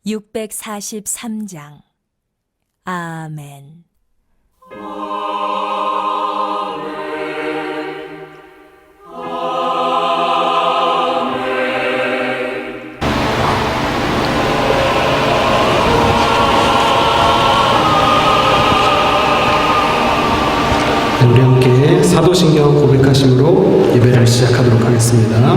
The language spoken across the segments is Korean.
643장. 아멘. 우리 함께 사도신경 고백하심으로 예배를 시작하도록 하겠습니다.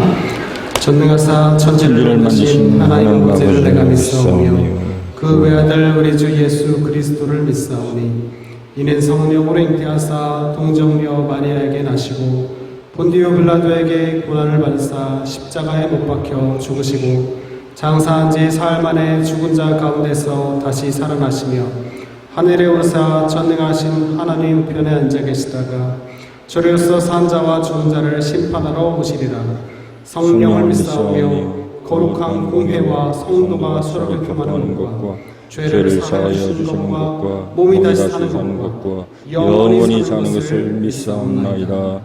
전능하사 천지를 만드신 하나님 아버지를 내가 믿사오며 그 외아들 우리 주 예수 그리스도를 믿사오니 이는 성령으로 잉태하사 동정녀 마리아에게 나시고 본디오 빌라도에게 고난을 받으사 십자가에 못 박혀 죽으시고 장사한 지 사흘 만에 죽은 자 가운데서 다시 살아나시며 하늘에 오르사 전능하신 하나님 우편에 앉아 계시다가 저리로서 산 자와 죽은 자를 심판하러 오시리라. 성령을 믿사오며 거룩한 공회와 성도가 서로 교통하는 것과 죄를 사하여 주시는 것과 몸이 다시 사는 것과 영원히 사는 것을 믿사옵나이다.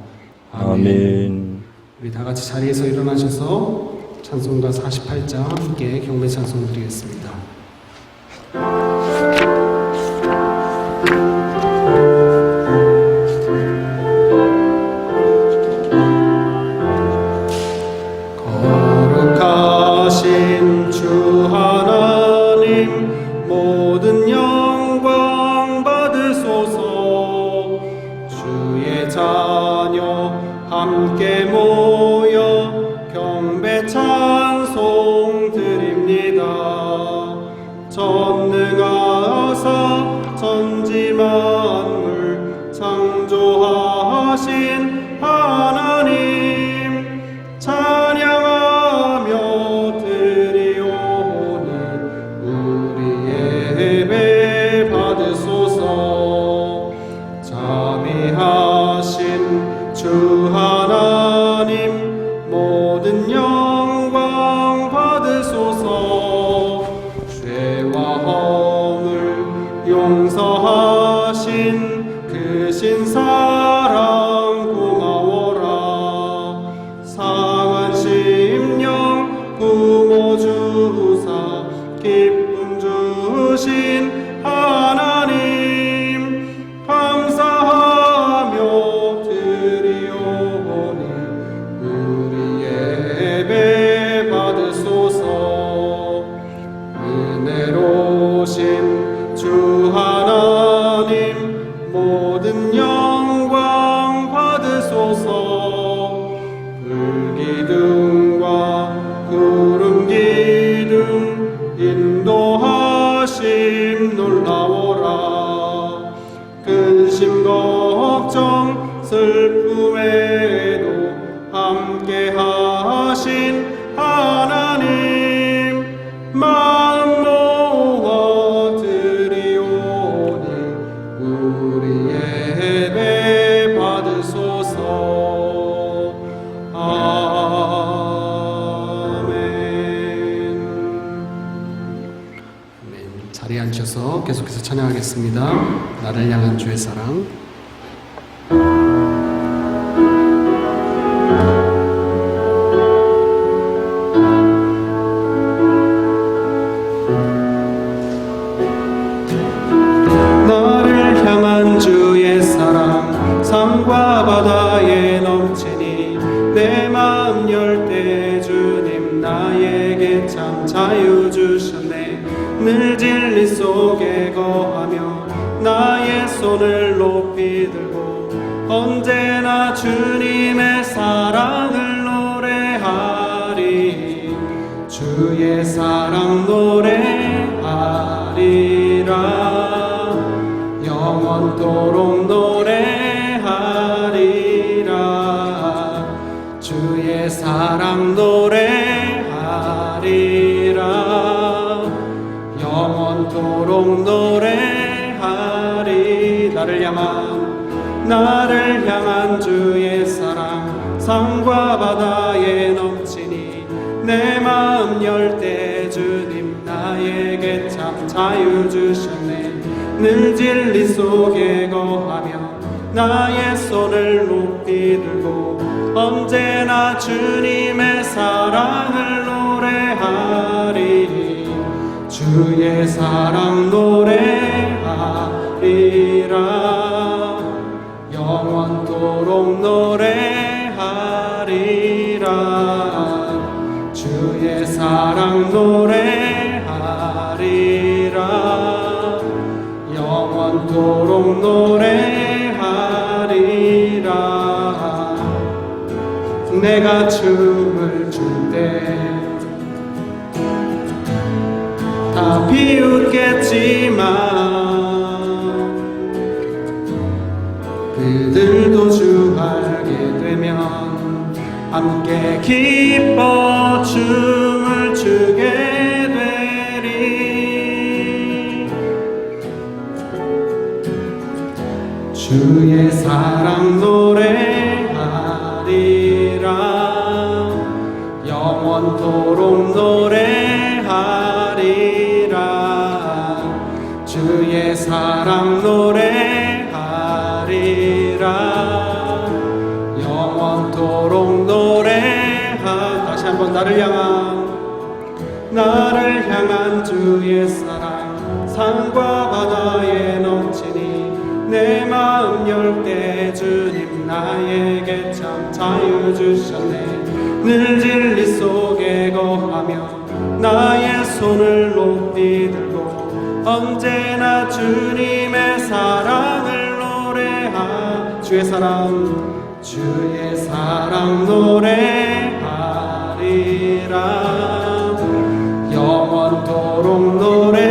아멘. 우리 다 같이 자리에서 일어나셔서 찬송가 48장 함께 경배 찬송 드리겠습니다. 거룩하신 주 하나님 모든 영광 받으소서. 주의 자녀 함께 모여 경배 찬송 드립니다. 전능하사 천지 만물 창조하신 하나님 찬양하며 드리오니 우리의 예배 받으소서. 자비하신 주 하나님 모든 영광 받으소서. 죄와 허물 용서하신 그 신사랑 고마워라. 상한 심령 부모 주사 기쁨 주신 하나님 감사하며 드리오니 우리의 예배 받으소서. 은혜로우신 주 하나님 모든 영광 받으소서. 불기둥과 구름기둥 인도하심 놀라워라. 근심 걱정 슬픔에도 함께하신 하나님 마음 모아 드리오니 우리의 예배 받으소서. 아멘. 자리에 앉으셔서 계속해서 찬양하겠습니다. 나를 향한 주의 사랑. 나를 향한 주의 사랑 산과 바다에 넘치니 내 마음 열 때 주님 나에게 참 자유 주셨네. 늘 진리 속에 거하며 나의 손을 높이 들고 언제나 주님의 사랑을 노래하리. 주의 사랑 노래하리라. 영원토록 노래하리라. 주의 사랑 노래하리라. 영원토록 노래하리. 나를 향한 주의 사랑 산과 바다에 넘치니 내 마음 열 때 주님 나에게 참 자유 주셨네. 늘 진리 속에 거하며 나의 손을 높이 들고 언제나 주님의 사랑을 노래하리. 주의 사랑 노래하리라 영원토록 노래하리라 주의 사랑 노래하리라 영원토록 노래하리라 내가 춤을 출 때 다 비웃겠지만 그들도 주 알게 되면 함께 기뻐 춤을 추게 되리 주의 사랑 노래하리라 영원토록 노래하리라 주의 사랑 노래하리라 영원토록 다시 한번 나를 향한 주의 사랑 산과 바다에 넘치니 내 마음 열 때 주님 나에게 참 자유 주셨네 늘 진리 속에 거하며 나의 손을 높이 들고 언제나 주님의 사랑을 주의 사랑 노래하리라 영원토록 노래하리라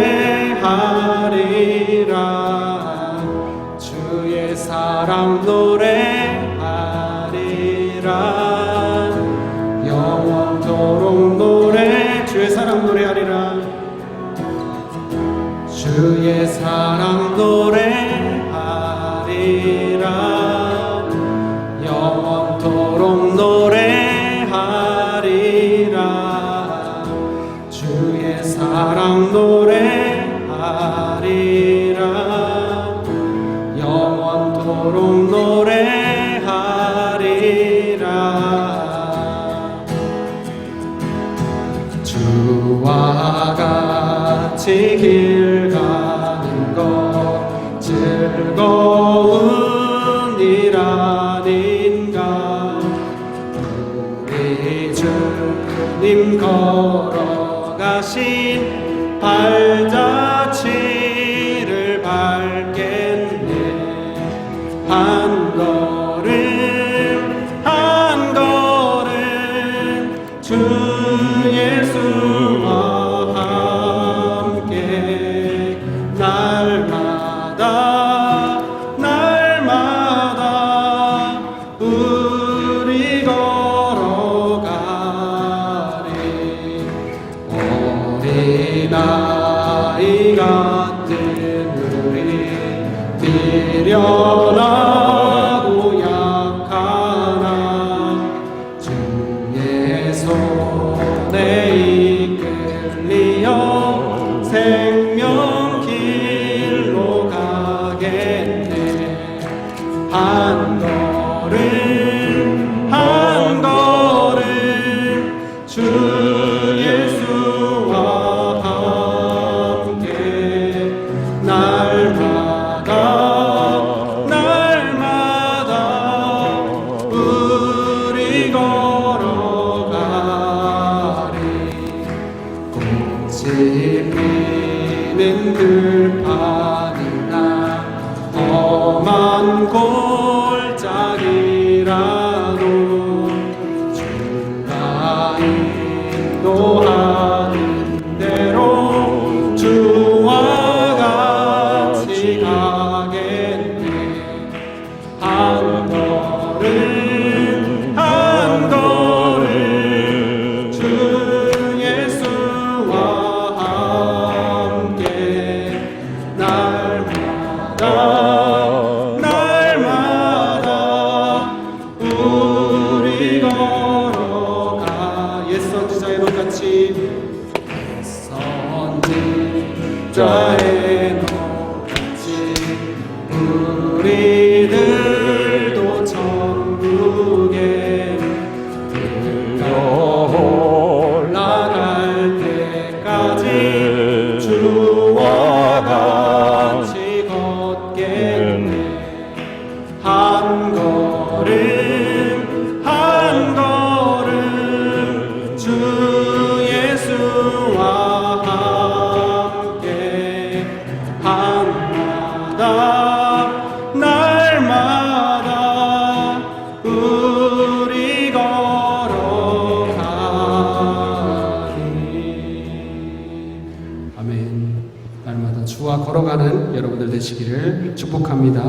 주의 사랑 노래하리라 영원토록 주의 사랑 노래하리라 주의 사랑 노래하리라 영원토록 노래하리라 주의 사랑 노래하리라 영원토록 노래하리라 주와 같이 길 가는 것 즐거운 일 아닌가 우리 주님 걸어가신 발자취를 밟겠네 한 걸음 주 예수와 함께 날마다 우리 걸어가리 어린아이 같은 우리 미련하고 약하나 주의 손에 이끌리어 생명길로 가겠네 한 걸음 주 예수와 함께 날마다 우리 걸어가리 꽃이 피는 들판이나 험한 골짜기라도 주가 인도하는 대로 주와 같이 가겠네 한 걸음 주 예수와 함께 날마다 우리 걸어가 옛 선지자의 노같이 선지자의 노같이 우리들도 천국에 올라갈 때까지 날마다 주와 걸어가는 여러분들 되시기를 축복합니다.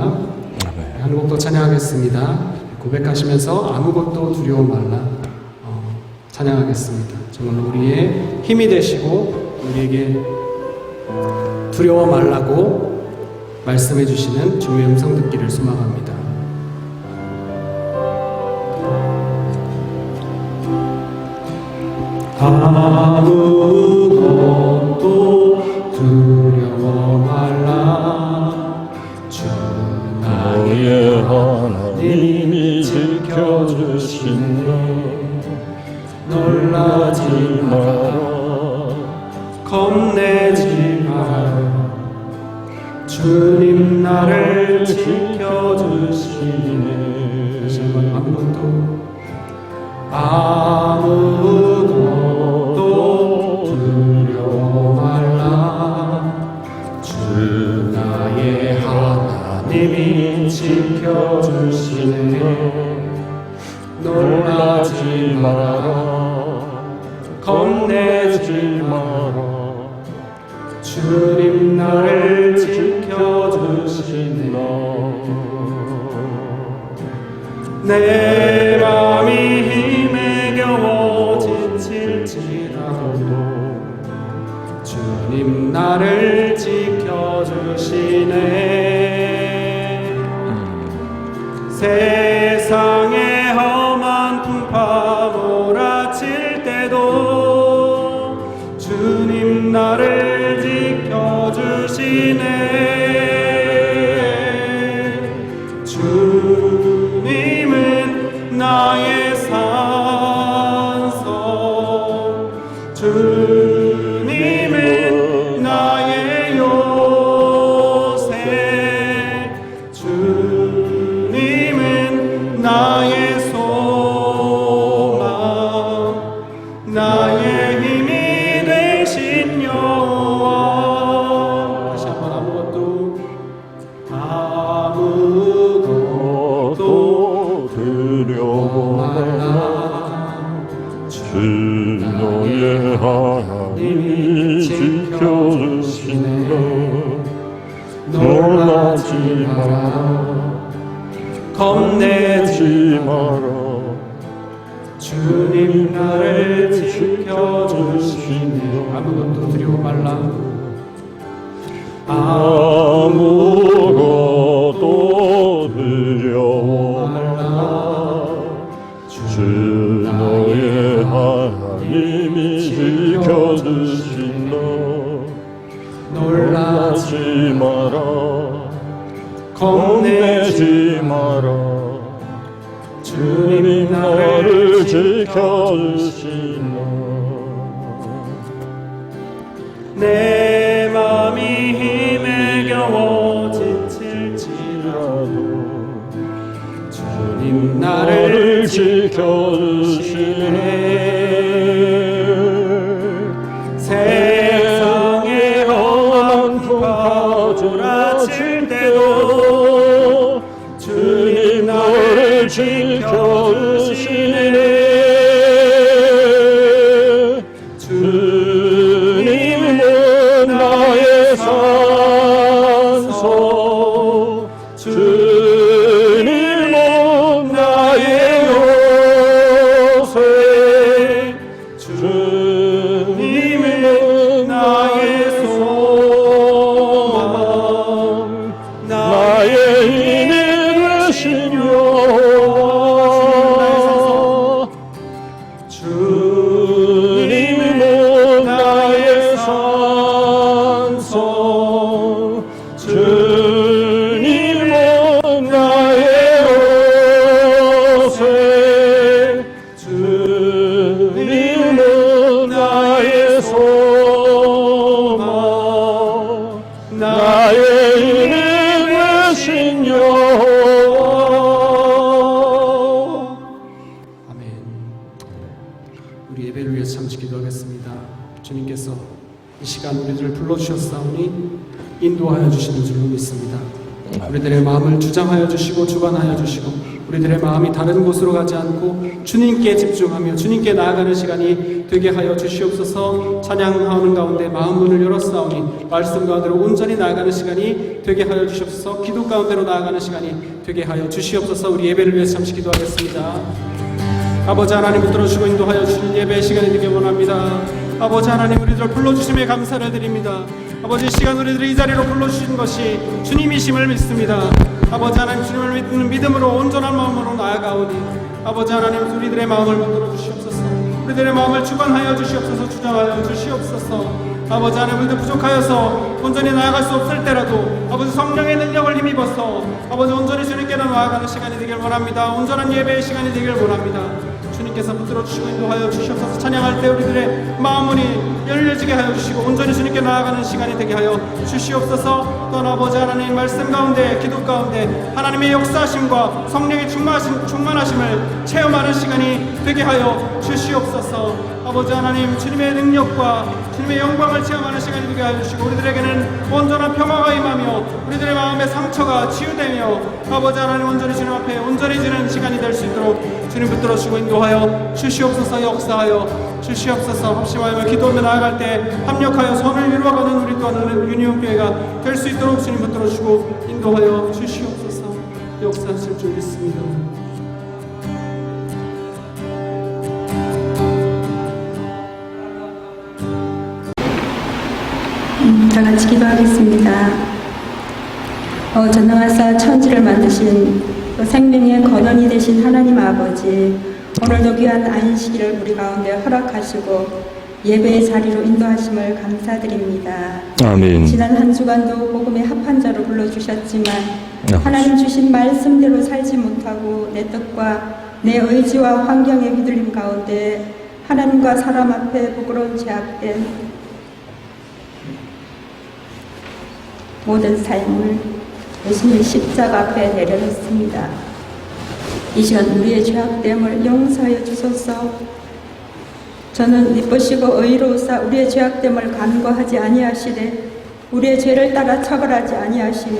한 곡도 찬양하겠습니다. 고백하시면서 아무것도 두려워 말라 찬양하겠습니다. 정말 우리의 힘이 되시고 우리에게 두려워 말라고 말씀해 주시는 주의 음성 듣기를 소망합니다. 아무것도 두려워 말라 주 나의 하나님이 지켜주신다. 놀라지 마라 겁내지 마라 주님 나를 지켜주시네. 다시 한번 아무것도 두려워 말라 주 나의 하나님이 지켜주시네. 놀라지 마라 겁내지 마라 주님 나를 지켜주시네. 내 맘이 힘에 겨워 지칠지라도 주님 나를 지켜주시네. 세상의 험한 풍파 몰아칠 때도 주님 나를 지켜주시네. 주님은 나의 산성 주님은 나의 요새 주님은 나의 소망 나의 힘이 되신 여호와. 다시 한번 아무것도 두려워 말라 주 너의 하나님이 지켜주신다. 놀라지 마라 겁내지 마라 주님 나를 지켜주시네. 아무것도 두려워 말라 아무것도 두려워 말라 주 너의 하나님이 지켜주신다. 놀라지 마라 겁내지 마라 주님 나를 지켜주신다. 내 맘이 힘에 겨워 지칠지라도 주님 나를 지켜주시네. 세상의 험한 풍파 몰아칠 때도 주님 나를 지켜주시네. 주님은 나의 산소 주님은 나의 요새 주님은 나의 소망 나의 힘이 되신 여호와. 주님은 나의 산소 주님은 나의 요새 주님은 나의 소망 나의 힘이 되신 여호와. 아멘. 우리 예배를 위해서 잠시 기도하겠습니다. 주님께서 이 시간 우리들을 불러주셨사오니 인도하여 주시는 줄로 믿습니다. 우리들의 마음을 주장하여 주시고 주관하여 주시고 우리들의 마음이 다른 곳으로 가지 않고 주님께 집중하며 주님께 나아가는 시간이 되게 하여 주시옵소서. 찬양하는 가운데 마음 문을 열었사오니 말씀 가운데로 온전히 나아가는 시간이 되게 하여 주시옵소서. 기도 가운데로 나아가는 시간이 되게 하여 주시옵소서. 우리 예배를 위해서 잠시 기도하겠습니다. 아버지 하나님 붙들어 주시고 인도하여 주시는 예배의 시간이 되길 원합니다. 아버지 하나님 우리들을 불러주심에 감사를 드립니다. 아버지 시간 우리들을 이 자리로 불러주신 것이 주님이심을 믿습니다. 아버지 하나님 주님을 믿는 믿음으로 온전한 마음으로 나아가오니 아버지 하나님 우리들의 마음을 붙들어 주시옵소서. 우리들의 마음을 주관하여 주시옵소서. 주장하여 주시옵소서. 아버지 하나님 우리들 부족하여서 온전히 나아갈 수 없을 때라도 아버지 성령의 능력을 힘입어서 아버지 온전히 주님께로 나아가는 시간이 되길 원합니다. 온전한 예배의 시간이 되길 원합니다. 주님께서 붙들어 주시고 인도하여 주시옵소서. 찬양할 때 우리들의 마음문이 열려지게 하여 주시고 온전히 주님께 나아가는 시간이 되게 하여 주시옵소서. 또한 아버지 하나님 말씀 가운데 기도 가운데 하나님의 역사하심과 성령의 충만하심을 체험하는 시간이 되게 하여 주시옵소서. 아버지 하나님 주님의 능력과 주님의 영광을 체험하는 시간이 되게 하여 주시고 우리들에게는 온전한 평화가 임하며 우리들의 마음의 상처가 치유되며 아버지 하나님 온전히 주님 앞에 온전해지는 시간이 될 수 있도록 주님 붙들어 주시고 인도하여 주시옵소서. 역사하여 주시옵소서. 합심하여 기도하며 나아갈 때 합력하여 선을 이루어가는 우리 또한 유니온교회가 될 수 있도록 주님 붙들어 주시고 인도하여 주시옵소서. 역사하실 줄 믿습니다. 다 같이 기도하겠습니다. 전능하사 천지를 만드신 생명의 근원이 되신 하나님 아버지, 오늘도 귀한 안식일을 우리 가운데 허락하시고 예배의 자리로 인도하심을 감사드립니다. 아멘. 지난 한 주간도 복음의 합한 자로 불러주셨지만 하나님 주신 말씀대로 살지 못하고 내 뜻과 내 의지와 환경의 휘둘림 가운데 하나님과 사람 앞에 부끄러운 제약된 모든 삶을 예수님의 십자가 앞에 내려놓습니다. 이 시간 우리의 죄악됨을 용서하여 주소서. 저는 미쁘시고 의로우사 우리의 죄악됨을 간과하지 아니하시되 우리의 죄를 따라 처벌하지 아니하시며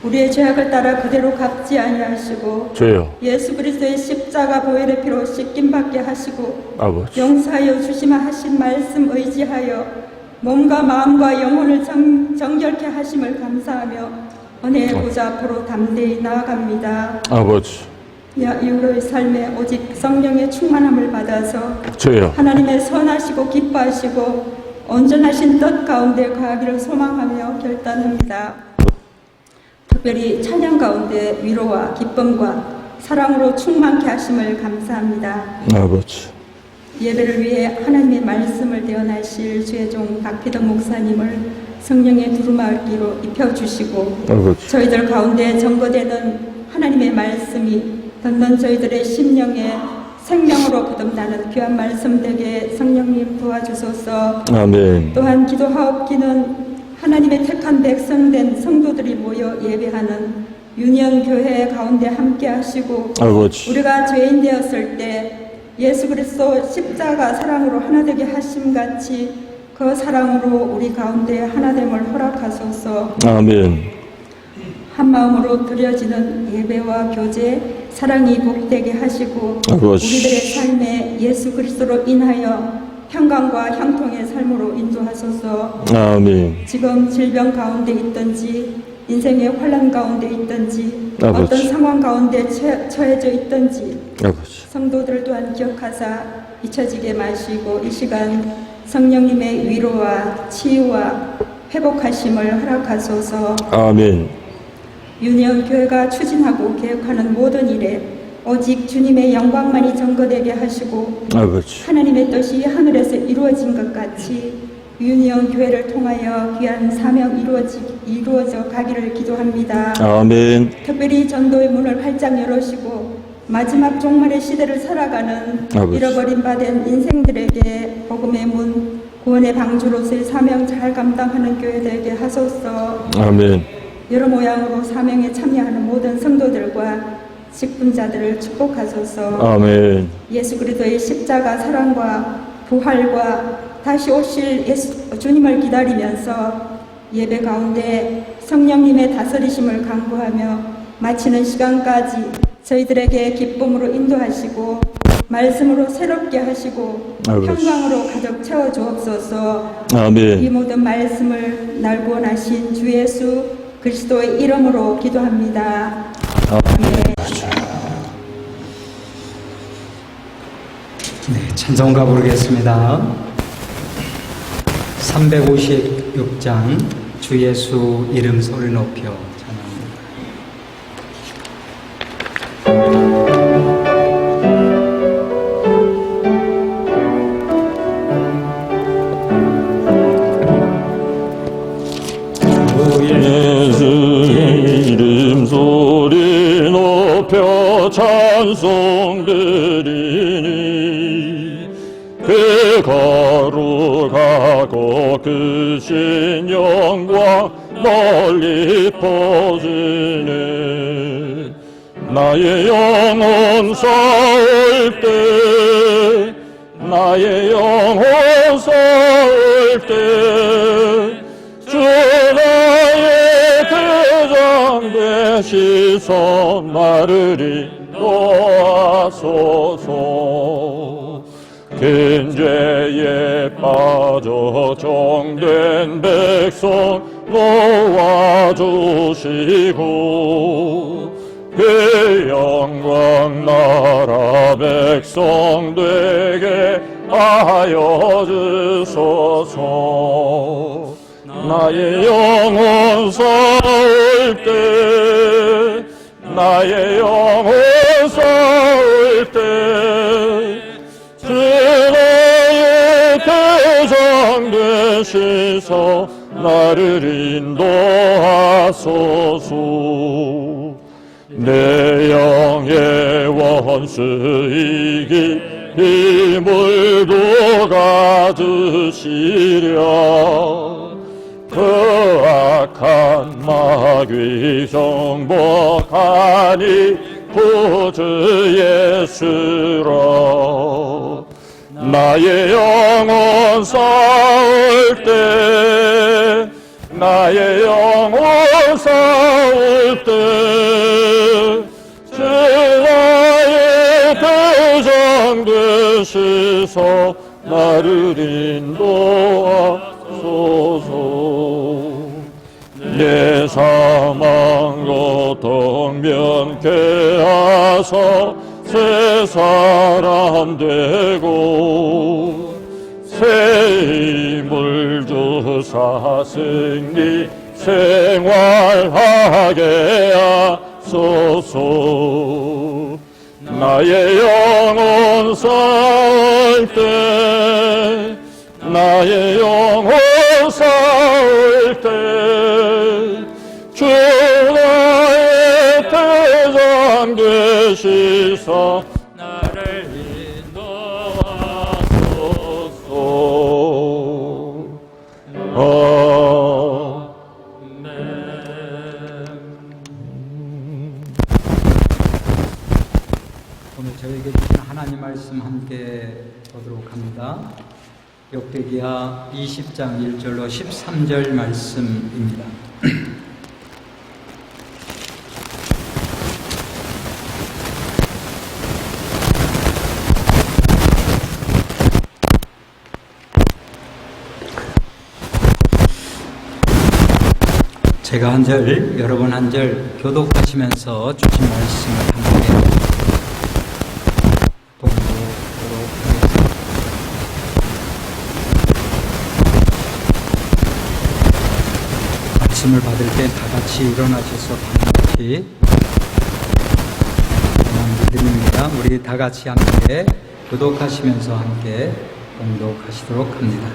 우리의 죄악을 따라 그대로 갚지 아니하시고 죄요. 예수 그리스도의 십자가 보혈의 피로 씻김받게 하시고 아버지. 용서하여 주시마 하신 말씀 의지하여 몸과 마음과 영혼을 정결케 하심을 감사하며 은혜의 보좌 앞으로 담대히 나아갑니다. 아버지. 이후로의 삶에 오직 성령의 충만함을 받아서 죄요. 하나님의 선하시고 기뻐하시고 온전하신 뜻 가운데 가기를 소망하며 결단합니다. 특별히 찬양 가운데 위로와 기쁨과 사랑으로 충만케 하심을 감사합니다. 아버지. 예배를 위해 하나님의 말씀을 대언하실 주의 종 박희덕 목사님을 성령의 두루마기로 입혀주시고 아버지. 저희들 가운데 전거되는 하나님의 말씀이 듣는 저희들의 심령에 생명으로 거듭나는 귀한 말씀 되게 성령님 도와주소서. 아멘. 또한 기도하옵기는 하나님의 택한 백성된 성도들이 모여 예배하는 유니온교회 가운데 함께 하시고 아버지. 우리가 죄인 되었을 때 예수 그리스도 십자가 사랑으로 하나 되게 하심같이 그 사랑으로 우리 가운데 하나됨을 허락하소서. 아멘. 한 마음으로 드려지는 예배와 교제, 사랑이 복되게 하시고 아버지. 우리들의 삶에 예수 그리스도로 인하여 평강과 형통의 삶으로 인도하소서. 아멘. 지금 질병 가운데 있든지 인생의 환난 가운데 있든지 아버지. 어떤 상황 가운데 처해져 있든지 아버지. 성도들 또한 기억하사 잊혀지게 마시고 이 시간 성령님의 위로와 치유와 회복하심을 허락하소서. 아멘. 유니온 교회가 추진하고 계획하는 모든 일에 오직 주님의 영광만이 전거되게 하시고 아버지. 하나님의 뜻이 하늘에서 이루어진 것 같이 유니온 교회를 통하여 귀한 사명 이루어져 가기를 기도합니다. 아멘. 특별히 전도의 문을 활짝 열으시고 마지막 종말의 시대를 살아가는 아버지. 잃어버린 바 된 인생들에게 복음의 문, 구원의 방주로서의 사명 잘 감당하는 교회 되게 하소서. 아멘. 여러 모양으로 사명에 참여하는 모든 성도들과 직분자들을 축복하소서. 아멘. 예수 그리스도의 십자가 사랑과 부활과 다시 오실 주님을 기다리면서 예배 가운데 성령님의 다스리심을 간구하며 마치는 시간까지 저희들에게 기쁨으로 인도하시고 말씀으로 새롭게 하시고 평강으로 가득 채워 주옵소서. 이 아멘. 모든 말씀을 날 구원하신 주 예수 그리스도의 이름으로 기도합니다. 아멘. 네, 찬송가 부르겠습니다. 356장 주 예수 이름 소리 높여 찬양합니다. 예수 이름 소리 높여 찬송 드리니 그 거룩하고 크신 영광 널리 퍼지네. 나의 영혼 싸울 때 나의 영혼 싸울 때 주 나의 대장 되시서 나를 인도하소서. 긴 죄에 빠져 정된 백성 놓아주시고 그 영광 나라 백성 되게 하여 주소서. 나의 영혼 싸울 때 나의 영혼 싸울 때 주 나의 대장 되시서 나를 인도하소서. 내 영의 원수이기 힘을 도가주시려. 그 악한 마귀 정복하니 구주 예수로. 나의 영혼 싸울 때 나의 영혼 싸울 때 주 나의 대장 되시서 나를 인도하소서. 내 사망 고통 면케 하소. 새 사람 되고 새 힘을 주사 승리 생활하게 하소서. 나의 영혼 싸울 때 나의 영혼 싸울 때 주 나의 대장 되시사 나를 인도하소서. 아멘. 오늘 저에게 주신 하나님 말씀 함께 보도록 합니다. 역대기하 20장 1절로 13절 말씀입니다. 제가 한 절, 여러분 한 절 교독하시면서 주신 말씀을 함께 봉독하도록 하겠습니다. 말씀을 받을 때 다 같이 일어나셔서 반드시 드립니다. 우리 다 같이 함께 교독하시면서 함께 봉독하시도록 합니다.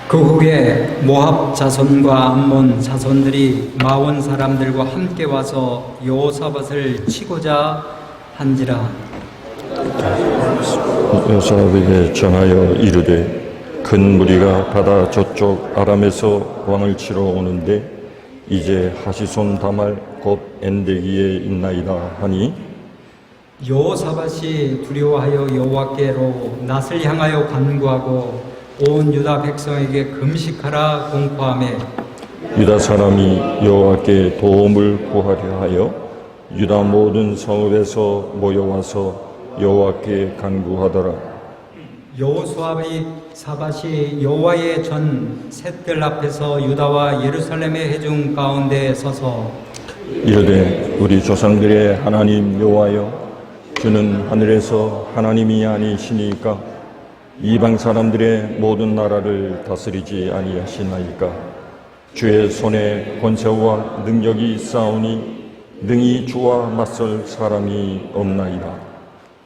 그 후에 모압 자손과 암몬 자손들이 마온 사람들과 함께 와서 여호사밧을 치고자 한지라. 여호사밧에게 전하여 이르되 큰 무리가 바다 저쪽 아람에서 왕을 치러 오는데 이제 하시손 다말 곧 엔데기에 있나이다 하니 여호사밧이 두려워하여 여호와께로 낯을 향하여 간구하고 온 유다 백성에게 금식하라 공포하며 유다 사람이 여호와께 도움을 구하려 하여 유다 모든 성읍에서 모여와서 여호와께 간구하더라. 여호수아의 사밧이 여호와의 전 셋들 앞에서 유다와 예루살렘의 회중 가운데 서서 이르되 우리 조상들의 하나님 여호와여, 주는 하늘에서 하나님이 아니시니까 이방 사람들의 모든 나라를 다스리지 아니하시나이까. 주의 손에 권세와 능력이 있사오니 능히 주와 맞설 사람이 없나이다.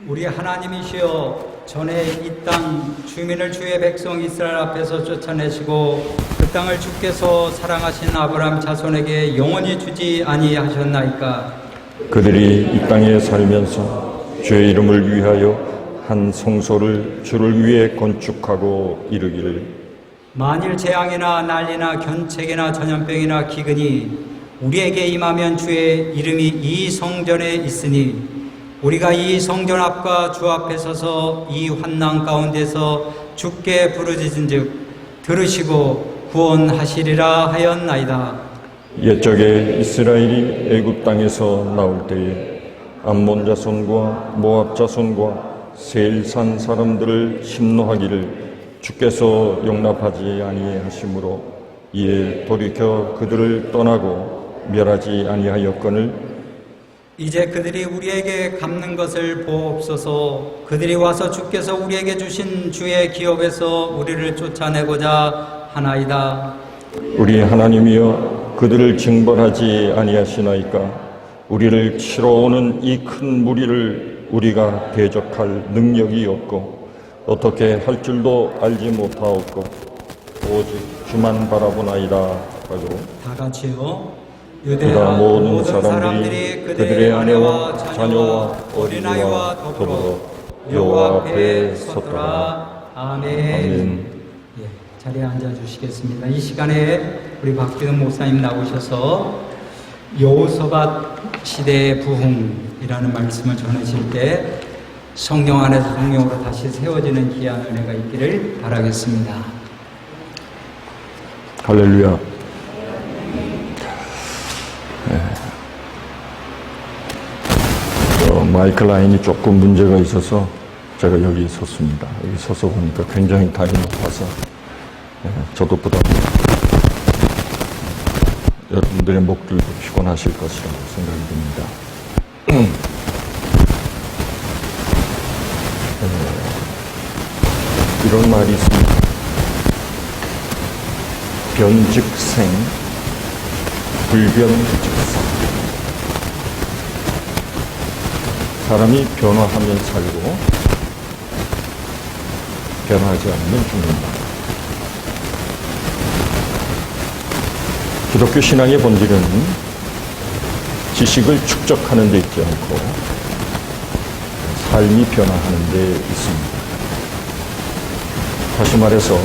우리 하나님이시여, 전에 이 땅 주민을 주의 백성 이스라엘 앞에서 쫓아내시고 그 땅을 주께서 사랑하신 아브라함 자손에게 영원히 주지 아니하셨나이까. 그들이 이 땅에 살면서 주의 이름을 위하여 한 성소를 주를 위해 건축하고 이르기를, 만일 재앙이나 난리나 견책이나 전염병이나 기근이 우리에게 임하면 주의 이름이 이 성전에 있으니 우리가 이 성전 앞과 주 앞에 서서 이 환난 가운데서 주께 부르짖은즉 들으시고 구원하시리라 하였나이다. 옛적에 이스라엘이 애굽 땅에서 나올 때에 암몬 자손과 모압 자손과 세일산 사람들을 심노하기를 주께서 용납하지 아니하심으로 이에 돌이켜 그들을 떠나고 멸하지 아니하였거늘 이제 그들이 우리에게 갚는 것을 보옵소서. 그들이 와서 주께서 우리에게 주신 주의 기업에서 우리를 쫓아내고자 하나이다. 우리 하나님이여, 그들을 징벌하지 아니하시나이까. 우리를 치러 오는 이 큰 무리를 우리가 대적할 능력이 없고 어떻게 할 줄도 알지 못하옵고 오직 주만 바라보나이다 하고, 다 같이요. 유다 모든 사람들이 그들의 아내와 자녀와 어린아이와 더불어 여호와 앞에 섰더라. 아멘. 아멘. 예, 자리에 앉아 주시겠습니다. 이 시간에 우리 박기동 목사님 나오셔서 여호사밧 시대의 부흥이라는 말씀을 전하실 때 성령 안에서 성령으로 다시 세워지는 귀한 은혜가 있기를 바라겠습니다. 할렐루야. 마이크 라인이 조금 문제가 있어서 제가 여기 섰습니다. 여기 서서 보니까 굉장히 다리 높아서 저도 부담입니다. 여러분들의 목들도 피곤하실 것이라고 생각이 듭니다. 이런 말이 있습니다. 변즉생, 불변즉사. 사람이 변화하면 살고 변화하지 않으면 죽는다. 기독교 신앙의 본질은 지식을 축적하는 데 있지 않고 삶이 변화하는 데 있습니다. 다시 말해서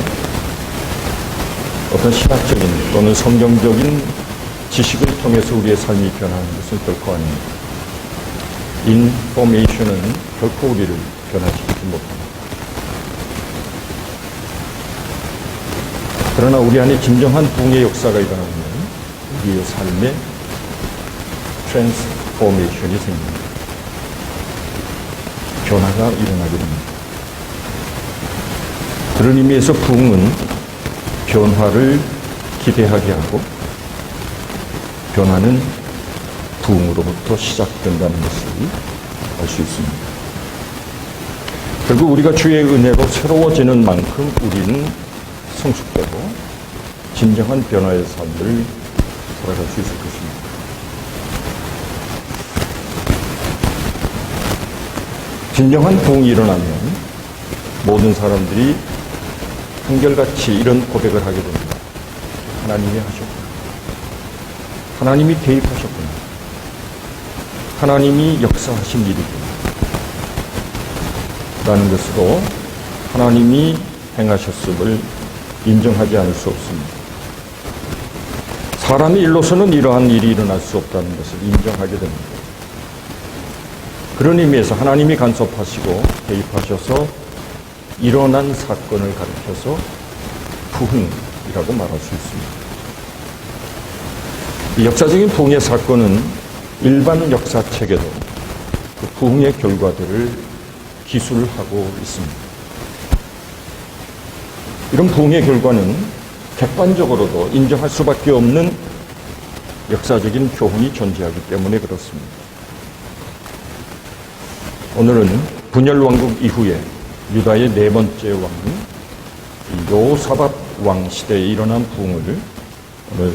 어떤 신학적인 또는 성경적인 지식을 통해서 우리의 삶이 변하는 것은 결코 아닙니다. 인포메이션은 결코 우리를 변화시키지 못합니다. 그러나 우리 안에 진정한 부흥의 역사가 일어나면 우리의 삶에 트랜스포메이션이 생깁니다. 변화가 일어나게 됩니다. 그런 의미에서 부흥은 변화를 기대하게 하고 변화는 부흥으로부터 시작된다는 것을 알 수 있습니다. 결국 우리가 주의 은혜로 새로워지는 만큼 우리는 성숙되고 진정한 변화의 삶을 살아갈 수 있을 것입니다. 진정한 부흥이 일어나면 모든 사람들이 한결같이 이런 고백을 하게 됩니다. 하나님이 하셨구나. 하나님이 개입하셨구나. 하나님이 역사하신 일이구나. 라는 것으로 하나님이 행하셨음을 인정하지 않을 수 없습니다. 사람의 일로서는 이러한 일이 일어날 수 없다는 것을 인정하게 됩니다. 그런 의미에서 하나님이 간섭하시고 개입하셔서 일어난 사건을 가리켜서 부흥이라고 말할 수 있습니다. 이 역사적인 부흥의 사건은 일반 역사책에도 그 부흥의 결과들을 기술하고 있습니다. 이런 부흥의 결과는 객관적으로도 인정할 수밖에 없는 역사적인 교훈이 존재하기 때문에 그렇습니다. 오늘은 분열 왕국 이후에 유다의 네 번째 왕인 여호사밧 왕 시대에 일어난 부흥을 오늘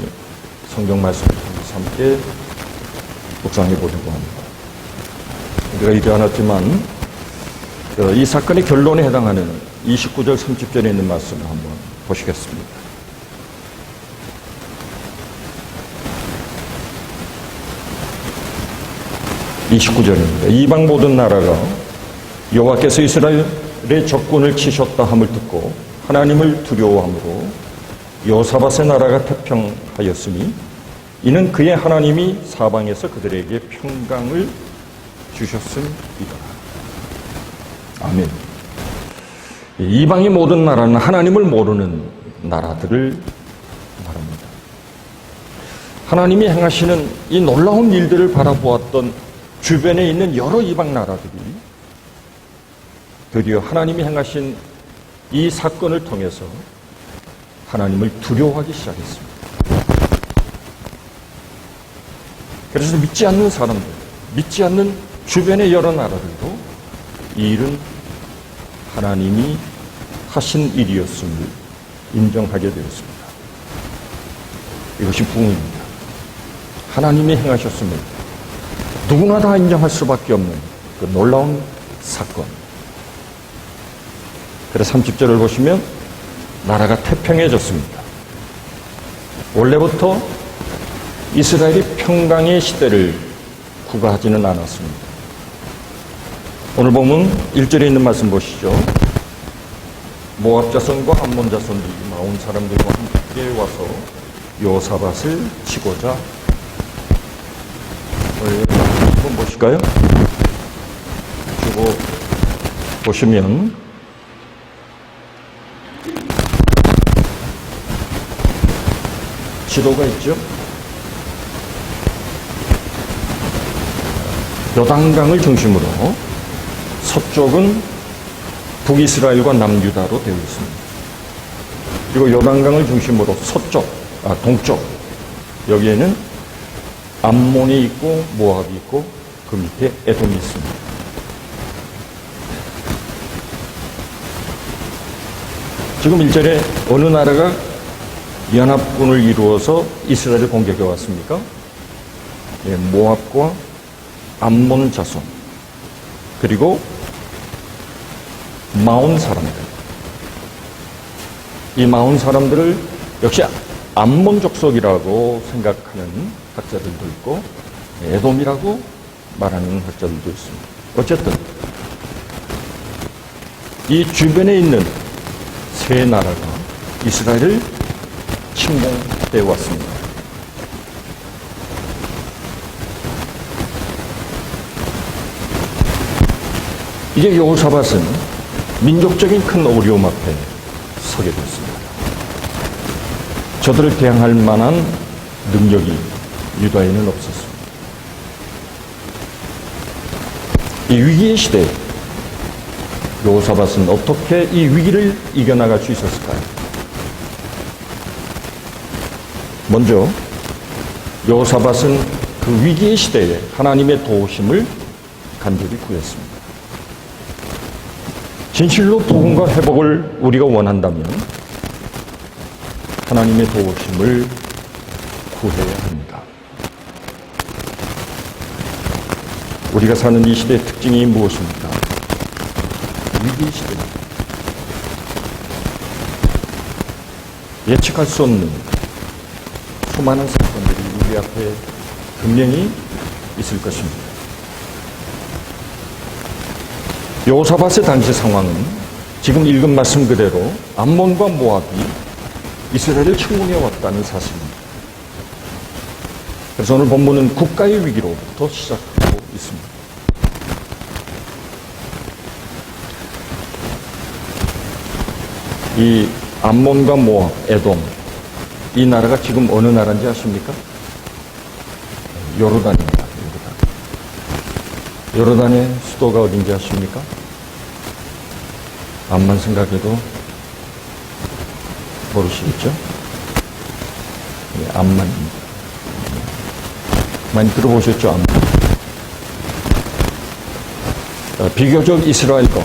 성경 말씀을 통해서 함께 묵상해 보려고 합니다. 우리가 읽지 않았지만 이 사건의 결론에 해당하는 29절 30절에 있는 말씀을 한번 보시겠습니다. (29절입니다) 이방 모든 나라가 여호와께서 이스라엘의 적군을 치셨다 함을 듣고 하나님을 두려워함으로 여호사밧의 나라가 태평하였으니 이는 그의 하나님이 사방에서 그들에게 평강을 주셨음이다. 아멘. 이방의 모든 나라는 하나님을 모르는 나라들을 말합니다. 하나님이 행하시는 이 놀라운 일들을 바라보았던 주변에 있는 여러 이방 나라들이 드디어 하나님이 행하신 이 사건을 통해서 하나님을 두려워하기 시작했습니다. 그래서 믿지 않는 사람들, 믿지 않는 주변의 여러 나라들도 이 일은 하나님이 하신 일이었음을 인정하게 되었습니다. 이것이 부흥입니다. 하나님이 행하셨음을 누구나 다 인정할 수밖에 없는 그 놀라운 사건. 그래서 30절을 보시면 나라가 태평해졌습니다. 원래부터 이스라엘이 평강의 시대를 구가하지는 않았습니다. 오늘 보면 1절에 있는 말씀 보시죠. 모압 자손과 암몬 자손들이 나온 사람들과 함께 와서 여호사밧을 치고자 한번 보실까요? 그리고 보시면 지도가 있죠. 요단강을 중심으로 서쪽은 북이스라엘과 남유다로 되어 있습니다. 그리고 요단강을 중심으로 동쪽 여기에는 암몬이 있고 모압이 있고 그 밑에 에돔이 있습니다. 지금 1절에 어느 나라가 연합군을 이루어서 이스라엘을 공격해 왔습니까? 모압과 암몬 자손 그리고 마온 사람들. 이 마온 사람들을 역시 암몬 족속이라고 생각하는 학자들도 있고 에돔이라고 말하는 학자들도 있습니다. 어쨌든 이 주변에 있는 세 나라가 이스라엘을 침공해 왔습니다. 이제 여호사밧은 민족적인 큰 어려움 앞에 서게 됐습니다. 저들을 대항할 만한 능력이 유다에는 없었습니다. 이 위기의 시대에 여호사밧은 어떻게 이 위기를 이겨나갈 수 있었을까요? 먼저 여호사밧은 그 위기의 시대에 하나님의 도우심을 간절히 구했습니다. 진실로 부흥과 회복을 우리가 원한다면 하나님의 도우심을 구해야 합니다. 우리가 사는 이 시대의 특징이 무엇입니까? 위기의 시대입니다. 예측할 수 없는 수많은 사건들이 우리 앞에 분명히 있을 것입니다. 여호사밧의 당시 상황은 지금 읽은 말씀 그대로 암몬과 모압이 이스라엘을 침공해 왔다는 사실입니다. 그래서 오늘 본문은 국가의 위기로부터 시작하고 있습니다. 이 암몬과 모압, 에돔, 이 나라가 지금 어느 나라인지 아십니까? 요르단입니다. 요르단의 수도가 어딘지 아십니까? 암만 생각해도 모르시겠죠? 네, 암만입니다. 많이 들어보셨죠? 암만. 비교적 이스라엘과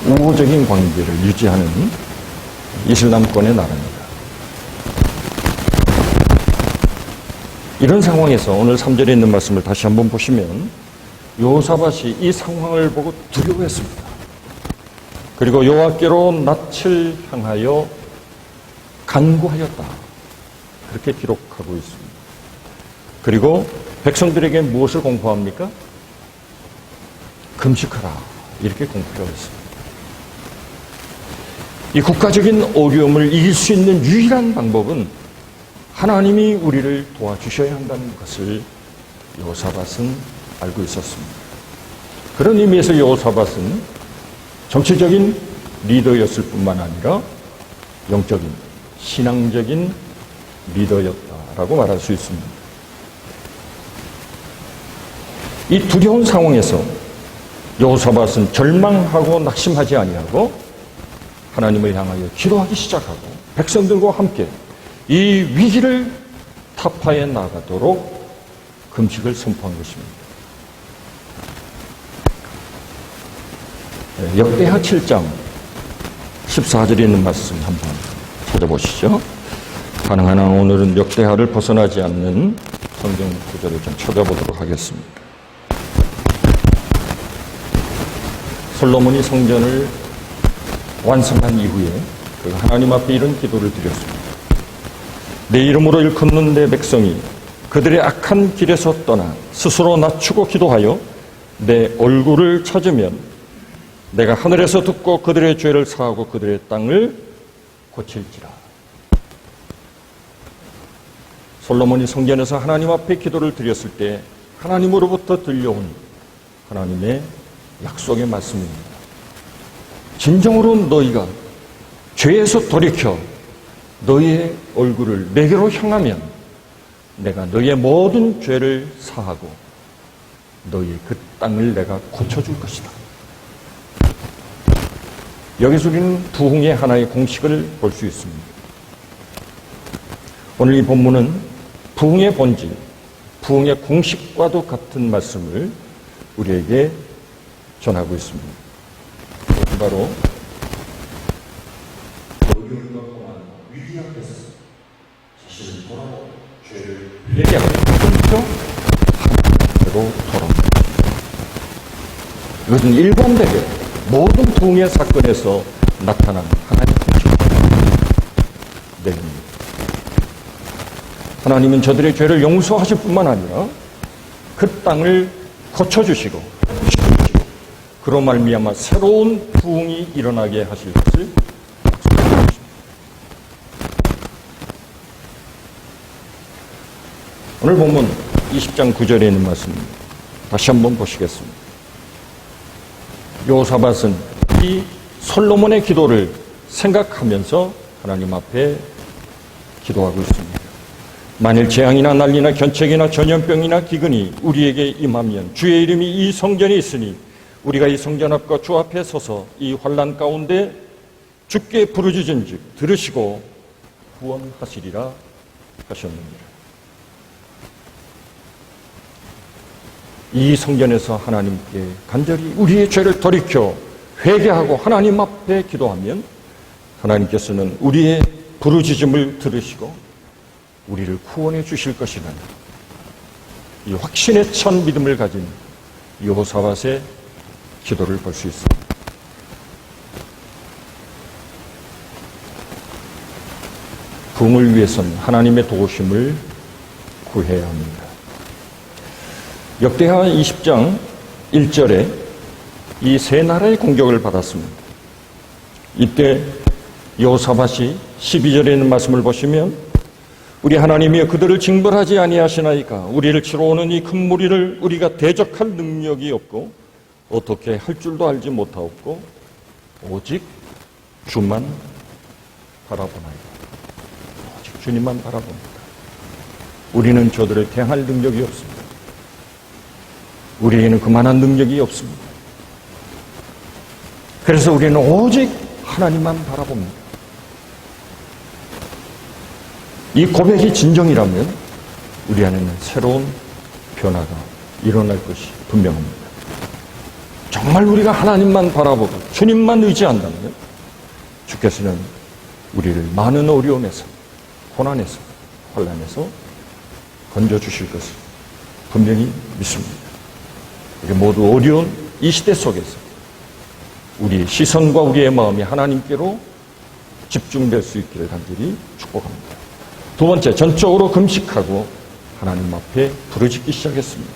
우호적인 관계를 유지하는 이슬람권의 나라입니다. 이런 상황에서 오늘 3절에 있는 말씀을 다시 한번 보시면 여호사밧이 이 상황을 보고 두려워했습니다. 그리고 여호와께로 낯을 향하여 간구하였다. 그렇게 기록하고 있습니다. 그리고 백성들에게 무엇을 공포합니까? 금식하라. 이렇게 공포하고 있습니다. 이 국가적인 어려움을 이길 수 있는 유일한 방법은 하나님이 우리를 도와주셔야 한다는 것을 여호사밧은 알고 있었습니다. 그런 의미에서 여호사밧은 정치적인 리더였을 뿐만 아니라 영적인, 신앙적인 리더였다라고 말할 수 있습니다. 이 두려운 상황에서 여호사밧은 절망하고 낙심하지 아니하고 하나님을 향하여 기도하기 시작하고 백성들과 함께 이 위기를 타파해 나가도록 금식을 선포한 것입니다. 역대하 7장 14절에 있는 말씀 한번 찾아보시죠. 가능한 한 오늘은 역대하를 벗어나지 않는 성경 구절을 좀 찾아보도록 하겠습니다. 솔로몬이 성전을 완성한 이후에 그가 하나님 앞에 이런 기도를 드렸습니다. 내 이름으로 일컫는 내 백성이 그들의 악한 길에서 떠나 스스로 낮추고 기도하여 내 얼굴을 찾으면 내가 하늘에서 듣고 그들의 죄를 사하고 그들의 땅을 고칠지라. 솔로몬이 성전에서 하나님 앞에 기도를 드렸을 때 하나님으로부터 들려온 하나님의 약속의 말씀입니다. 진정으로 너희가 죄에서 돌이켜 너희의 얼굴을 내게로 향하면 내가 너희의 모든 죄를 사하고 너희의 그 땅을 내가 고쳐줄 것이다. 여기서 우리는 부흥의 하나의 공식을 볼 수 있습니다. 오늘 이 본문은 부흥의 본질, 부흥의 공식과도 같은 말씀을 우리에게 전하고 있습니다. 바로 어려움과 고난, 위기 앞에서 자신을 돌아보고 죄를 회개하고 끊겨 하나님께로 돌아옵니다. 이것은 일관되게 모든 부흥의 사건에서 나타나는 하나님의 내용입니다. 하나님은 저들의 죄를 용서하실 뿐만 아니라 그 땅을 고쳐주시고 그로 말미암아 새로운 부흥이 일어나게 하실 것을 약속하셨습니다. 오늘 본문 20장 9절에 있는 말씀입니다. 다시 한번 보시겠습니다. 여호사밧은 이 솔로몬의 기도를 생각하면서 하나님 앞에 기도하고 있습니다. 만일 재앙이나 난리나 견책이나 전염병이나 기근이 우리에게 임하면 주의 이름이 이 성전에 있으니 우리가 이 성전 앞과 주 앞에 서서 이 환난 가운데 주께 부르짖은즉 들으시고 구원하시리라 하셨느니라. 이 성전에서 하나님께 간절히 우리의 죄를 돌이켜 회개하고 하나님 앞에 기도하면 하나님께서는 우리의 부르짖음을 들으시고 우리를 구원해 주실 것이라는 이 확신에 찬 믿음을 가진 여호사밧의 기도를 볼 수 있습니다. 부흥을 위해서는 하나님의 도우심을 구해야 합니다. 역대하 20장 1절에 이 세 나라의 공격을 받았습니다. 이때 여호사밧이 12절에 있는 말씀을 보시면 우리 하나님이 그들을 징벌하지 아니하시나이까 우리를 치러 오는 이 큰 무리를 우리가 대적할 능력이 없고 어떻게 할 줄도 알지 못하옵고 오직 주만 바라보나이다. 오직 주님만 바라봅니다. 우리는 저들을 대항할 능력이 없습니다. 우리에게는 그만한 능력이 없습니다. 그래서 우리는 오직 하나님만 바라봅니다. 이 고백이 진정이라면 우리 안에는 새로운 변화가 일어날 것이 분명합니다. 정말 우리가 하나님만 바라보고 주님만 의지한다면 주께서는 우리를 많은 어려움에서, 고난에서, 혼란에서 건져주실 것을 분명히 믿습니다. 우리 모두 어려운 이 시대 속에서 우리의 시선과 우리의 마음이 하나님께로 집중될 수 있기를 간절히 축복합니다. 두 번째, 전적으로 금식하고 하나님 앞에 부르짖기 시작했습니다.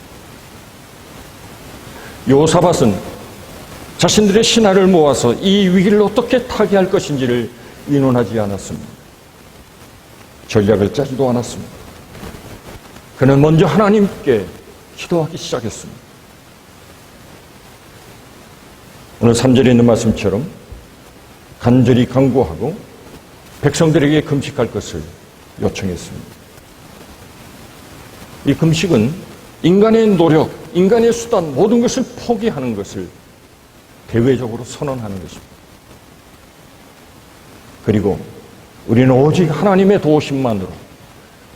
여호사밧은 자신들의 신하를 모아서 이 위기를 어떻게 타개할 것인지를 의논하지 않았습니다. 전략을 짜지도 않았습니다. 그는 먼저 하나님께 기도하기 시작했습니다. 오늘 3절에 있는 말씀처럼 간절히 간구하고 백성들에게 금식할 것을 요청했습니다. 이 금식은 인간의 노력, 인간의 수단, 모든 것을 포기하는 것을 대외적으로 선언하는 것입니다. 그리고 우리는 오직 하나님의 도우심만으로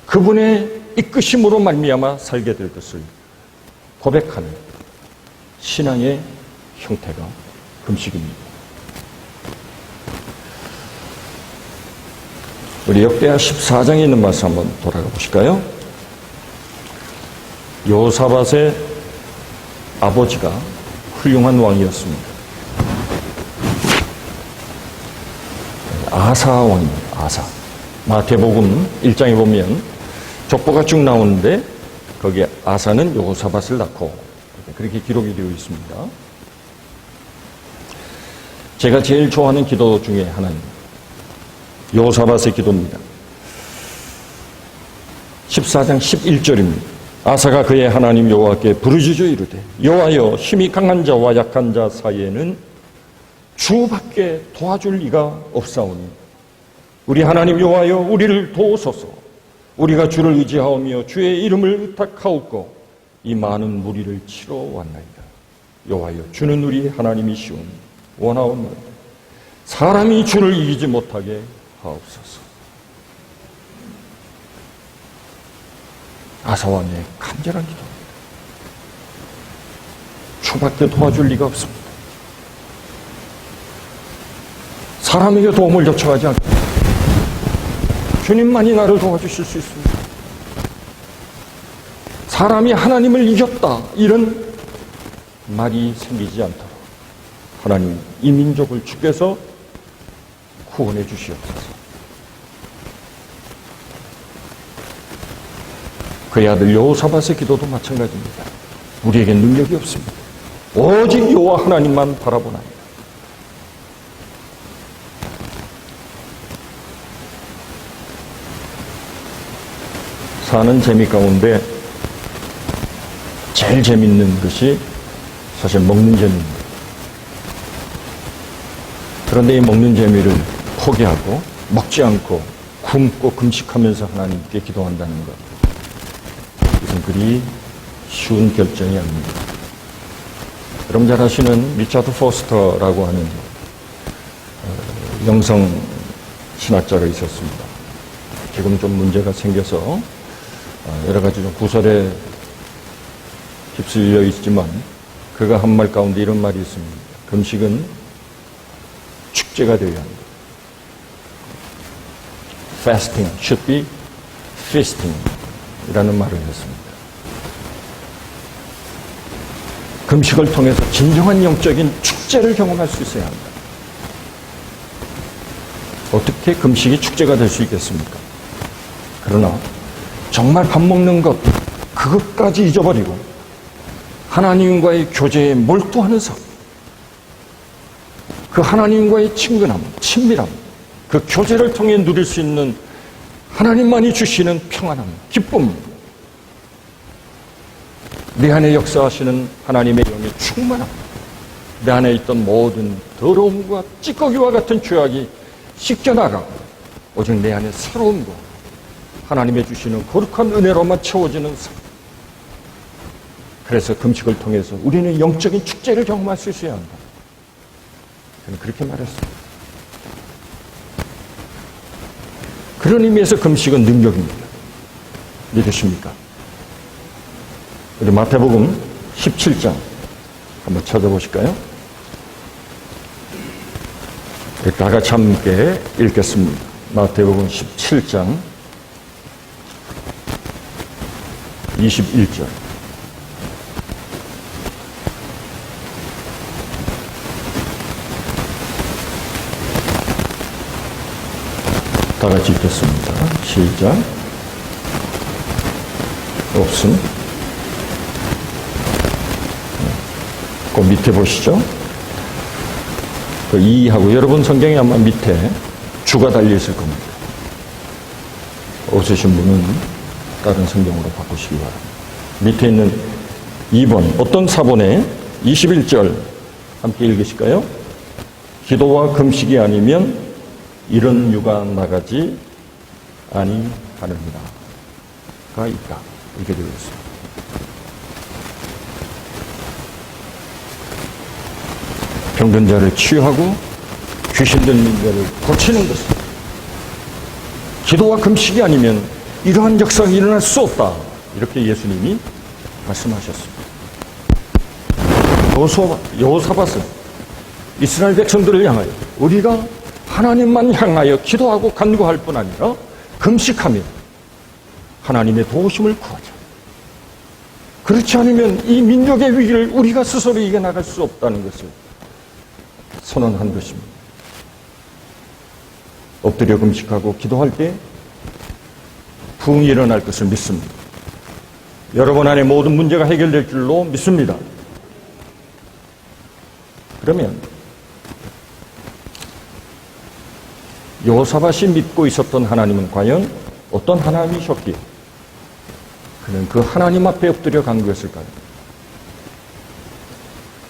그분의 이끄심으로 말미암아 살게 될 것을 고백하는 신앙의 형태가 금식입니다. 우리 역대하 14장에 있는 말씀 한번 돌아가 보실까요? 여호사밧의 아버지가 훌륭한 왕이었습니다. 아사 왕입니다. 아사. 마태복음 1장에 보면 족보가 쭉 나오는데 거기에 아사는 여호사밧을 낳고 그렇게 기록이 되어 있습니다. 제가 제일 좋아하는 기도 중에 하나는 여호사밧의 기도입니다. 14장 11절입니다. 아사가 그의 하나님 여호와께 부르짖어 이르되 여호와여 힘이 강한 자와 약한 자 사이에는 주밖에 도와줄 리가 없사오니 우리 하나님 여호와여 우리를 도우소서. 우리가 주를 의지하오며 주의 이름을 의탁하옵고 이 많은 무리를 치러 왔나이다. 여호와여 주는 우리 하나님이시오니 원하옵나이다. 사람이 주를 이기지 못하게 하옵소서. 아사왕의 간절한 기도입니다. 주밖에 도와줄 리가 없습니다. 사람에게 도움을 요청하지 않고 주님만이 나를 도와주실 수 있습니다. 사람이 하나님을 이겼다 이런 말이 생기지 않도록 하나님 이 민족을 주께서 구원해 주시옵소서. 그의 아들 여호사밧의 기도도 마찬가지입니다. 우리에겐 능력이 없습니다. 오직 여호와 하나님만 바라보나이다. 사는 재미 가운데 제일 재밌는 것이 사실 먹는 재미입니다. 그런데 이 먹는 재미를 포기하고 먹지 않고 굶고 금식하면서 하나님께 기도한다는 것, 이것은 그리 쉬운 결정이 아닙니다. 여러분 잘 아시는 리차드 포스터라고 하는 영성 신학자가 있었습니다. 지금 좀 문제가 생겨서 여러 가지 좀 구설에 휩쓸려 있지만 그가 한 말 가운데 이런 말이 있습니다. 금식은 축제가 되어야 한다. Fasting should be feasting 이라는 말을 했습니다. 금식을 통해서 진정한 영적인 축제를 경험할 수 있어야 한다. 어떻게 금식이 축제가 될 수 있겠습니까? 그러나 정말 밥 먹는 것, 그것까지 잊어버리고 하나님과의 교제에 몰두하는 삶, 그 하나님과의 친근함, 친밀함, 그 교제를 통해 누릴 수 있는 하나님만이 주시는 평안함, 기쁨, 내 안에 역사하시는 하나님의 영의 충만함, 내 안에 있던 모든 더러움과 찌꺼기와 같은 죄악이 씻겨나가고 오직 내 안에 새로움과 하나님의 주시는 거룩한 은혜로만 채워지는 삶. 그래서 금식을 통해서 우리는 영적인 축제를 경험할 수 있어야 한다. 저는 그렇게 말했습니다. 그런 의미에서 금식은 능력입니다. 믿으십니까? 우리 마태복음 17장 한번 찾아보실까요? 다 같이 함께 읽겠습니다. 마태복음 17장 21절. 다 같이 읽겠습니다. 시작. 없음. 그 밑에 보시죠. 그 2하고 여러분 성경에 아마 밑에 주가 달려 있을 겁니다. 없으신 분은 다른 성경으로 바꾸시기 바랍니다. 밑에 있는 2번 어떤 사본에 21절 함께 읽으실까요? 기도와 금식이 아니면 이런 유가 나가지 아니하느니라 가 있다. 이렇게 되어 있습니다. 병든 자를 치유하고 귀신 들린 자를 고치는 것은 기도와 금식이 아니면 이러한 역사가 일어날 수 없다. 이렇게 예수님이 말씀하셨습니다. 여호사밧은 이스라엘 백성들을 향하여 우리가 하나님만 향하여 기도하고 간구할 뿐 아니라 금식하며 하나님의 도우심을 구하자. 그렇지 않으면 이 민족의 위기를 우리가 스스로 이겨나갈 수 없다는 것을 선언한 것입니다. 엎드려 금식하고 기도할 때 부흥이 일어날 것을 믿습니다. 여러분 안에 모든 문제가 해결될 줄로 믿습니다. 그러면 여호사밧이 믿고 있었던 하나님은 과연 어떤 하나님이셨기에 그는 그 하나님 앞에 엎드려 간구했을까요?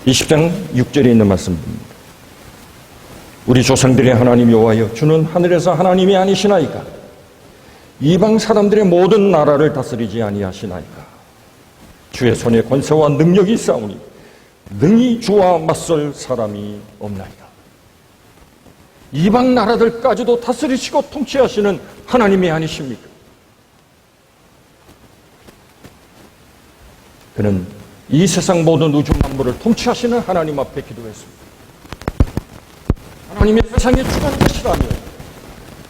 20장 6절에 있는 말씀입니다. 우리 조상들의 하나님 여호와여, 주는 하늘에서 하나님이 아니시나이까? 이방 사람들의 모든 나라를 다스리지 아니하시나이까? 주의 손에 권세와 능력이 있사오니 능히 주와 맞설 사람이 없나이다. 이방 나라들까지도 다스리시고 통치하시는 하나님이 아니십니까? 그는 이 세상 모든 우주 만물을 통치하시는 하나님 앞에 기도했습니다. 하나님의 세상에 주관한 것이라면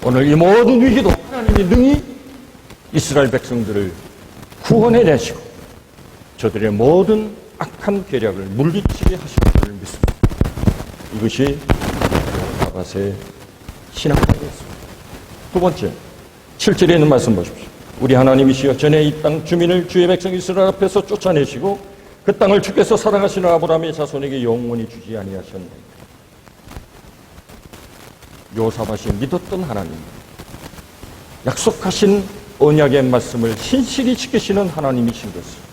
오늘 이 모든 위기도 하나님이 능히 이스라엘 백성들을 구원해내시고 저들의 모든 악한 계략을 물리치게 하실 줄 믿습니다. 이것이 여호사밧의 신앙이었습니다. 두 번째, 7절에 있는 말씀 보십시오. 우리 하나님이시여, 전에 이 땅 주민을 주의 백성 이스라엘 앞에서 쫓아내시고 그 땅을 주께서 사랑하시는 아브라함의 자손에게 영원히 주지 아니하셨나이까? 여호사밧이 믿었던 하나님, 약속하신 언약의 말씀을 신실히 지키시는 하나님이신 것을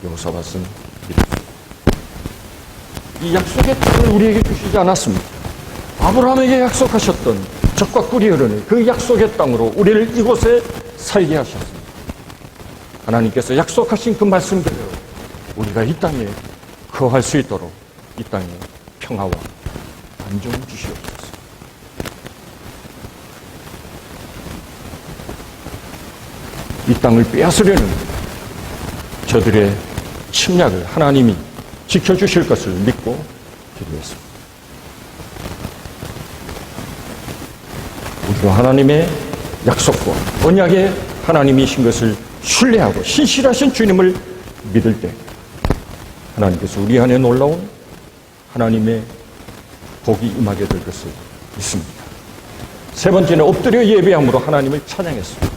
여호사밧은 믿었습니다. 이 약속의 땅을 우리에게 주시지 않았습니다. 아브라함에게 약속하셨던 젖과 꿀이 흐르는 그 약속의 땅으로 우리를 이곳에 살게 하셨습니다. 하나님께서 약속하신 그 말씀대로 우리가 이 땅에 거할 수 있도록 이 땅에 평화와 안정을 주시옵소서. 이 땅을 빼앗으려는 저들의 침략을 하나님이 지켜주실 것을 믿고 기도했습니다. 우리가 하나님의 약속과 언약의 하나님이신 것을 신뢰하고 신실하신 주님을 믿을 때 하나님께서 우리 안에 놀라운 하나님의 복이 임하게 될 것을 믿습니다. 세 번째는 엎드려 예배함으로 하나님을 찬양했습니다.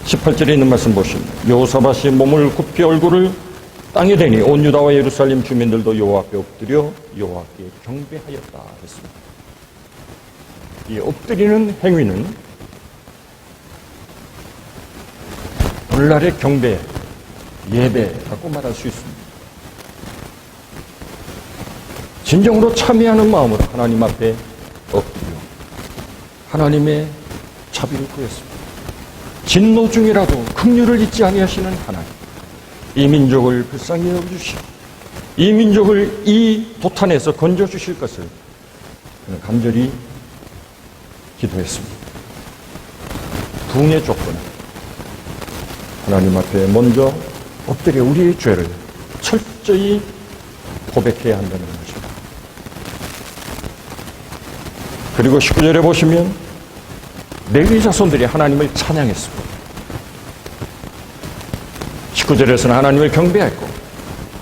18절에 있는 말씀 보시면 여호사밧이 몸을 굽혀 얼굴을 땅에 대니 온 유다와 예루살렘 주민들도 여호와 앞에 엎드려 여호와께 경배하였다 했습니다. 이 엎드리는 행위는 오늘날의 경배, 예배라고 말할 수 있습니다. 진정으로 참여하는 마음으로 하나님 앞에 엎드려 하나님의 자비를 구했습니다. 진노 중이라도 긍휼을 잊지 아니하시는 하나님, 이 민족을 불쌍히 여겨주시고 이 민족을 이 도탄에서 건져주실 것을 간절히 기도했습니다. 부흥의 조건은 하나님 앞에 먼저 엎드려 우리의 죄를 철저히 고백해야 한다는 것입니다. 그리고 19절에 보시면 레위 자손들이 하나님을 찬양했습니다. 19절에서는 하나님을 경배했고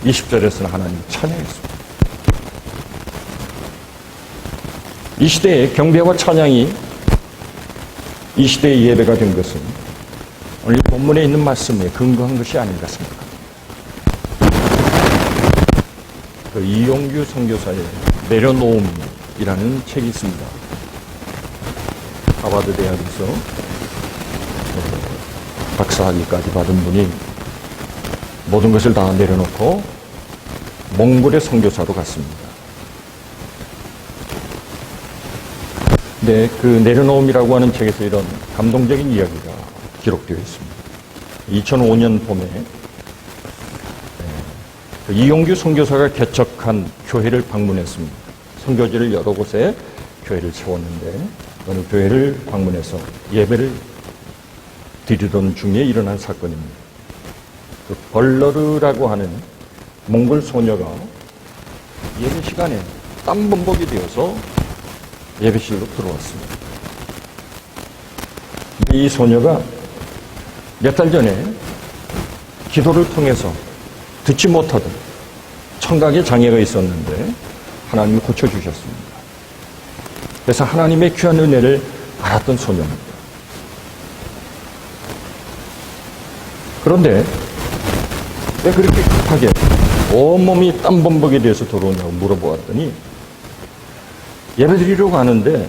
20절에서는 하나님을 찬양했습니다. 이 시대의 경배와 찬양이 이 시대의 예배가 된 것은 오늘 본문에 있는 말씀에 근거한 것이 아닌가 생각합니다. 그 이용규 선교사의 내려놓음이라는 책이 있습니다. 하버드 대학에서 박사학위까지 받은 분이 모든 것을 다 내려놓고 몽골의 선교사로 갔습니다. 근데 그 내려놓음이라고 하는 책에서 이런 감동적인 이야기가 기록되어 있습니다. 2005년 봄에 이용규 선교사가 개척한 교회를 방문했습니다. 선교지를 여러 곳에 교회를 세웠는데 어느 교회를 방문해서 예배를 드리던 중에 일어난 사건입니다. 그 벌러르라고 하는 몽골 소녀가 예배 시간에 땀범벅이 되어서 예배실로 들어왔습니다. 이 소녀가 몇 달 전에 기도를 통해서 듣지 못하던 청각에 장애가 있었는데 하나님이 고쳐주셨습니다. 그래서 하나님의 귀한 은혜를 알았던 소녀입니다. 그런데 왜 그렇게 급하게 온몸이 땀범벅이 돼서 들어오냐고 물어보았더니 예배드리려고 하는데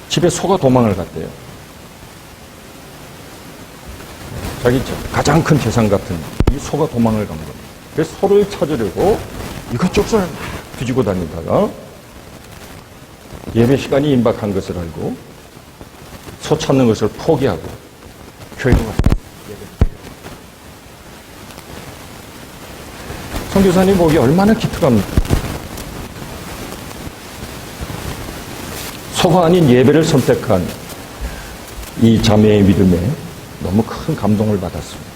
집에 소가 도망을 갔대요. 자기 가장 큰 재산 같은 이 소가 도망을 간 겁니다. 그래서 소를 찾으려고 이것저것 뒤지고 다니다가 예배 시간이 임박한 것을 알고 소 찾는 것을 포기하고 교회로 갔어요. 선교사님 보기 얼마나 기특합니까? 소가 아닌 예배를 선택한 이 자매의 믿음에 너무 큰 감동을 받았습니다.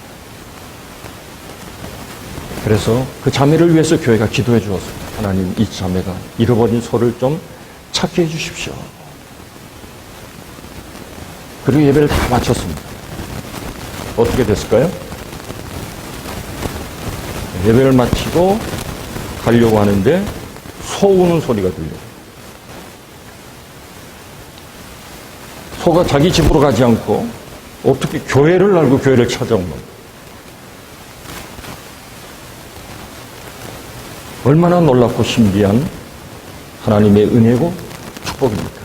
그래서 그 자매를 위해서 교회가 기도해 주었습니다. 하나님, 이 자매가 잃어버린 소를 좀 찾게 해 주십시오. 그리고 예배를 다 마쳤습니다. 어떻게 됐을까요? 예배를 마치고 가려고 하는데 소 우는 소리가 들려요. 소가 자기 집으로 가지 않고 어떻게 교회를 알고 교회를 찾아온 겁니다. 얼마나 놀랍고 신비한 하나님의 은혜고 축복입니까?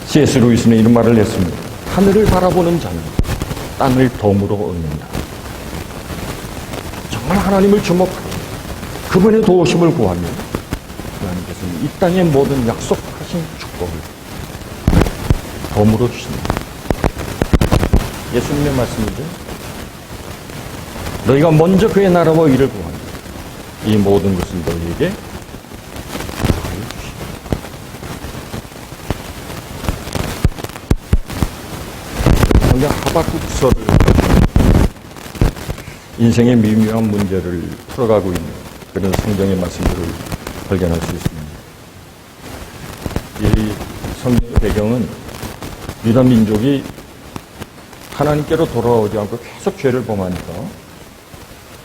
C.S. 루이스는 이런 말을 했습니다. 하늘을 바라보는 자는 땅을 덤으로 얻는다. 정말 하나님을 주목하고 그분의 도우심을 구하며 하나님께서는 이 땅의 모든 약속하신 축복을 덤으로 주신다. 예수님의 말씀이죠. 너희가 먼저 그의 나라와 의를 구하니 이 모든 것은 너희에게 더하여 주시리라. 먼저 하박국서를 인생의 미묘한 문제를 풀어가고 있는 그런 성경의 말씀들을 발견할 수 있습니다. 이 성경의 배경은 유다 민족이 하나님께로 돌아오지 않고 계속 죄를 범하니까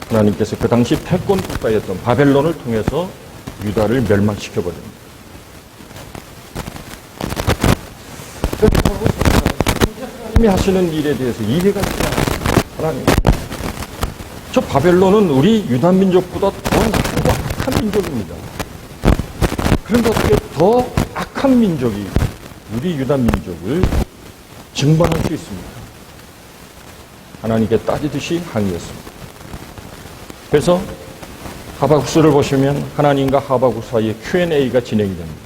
하나님께서 그 당시 패권 국가였던 바벨론을 통해서 유다를 멸망시켜버립니다. 하나님이 하시는 일에 대해서 이해가 되지 않습니다. 하나님, 저 바벨론은 우리 유다 민족보다 더 나쁘고 악한 민족입니다. 그런데 어떻게 더 악한 민족이 우리 유다 민족을 증방할 수 있습니까? 하나님께 따지듯이 항의했습니다. 그래서 하박국서를 보시면 하나님과 하박국 사이에 Q&A가 진행이 됩니다.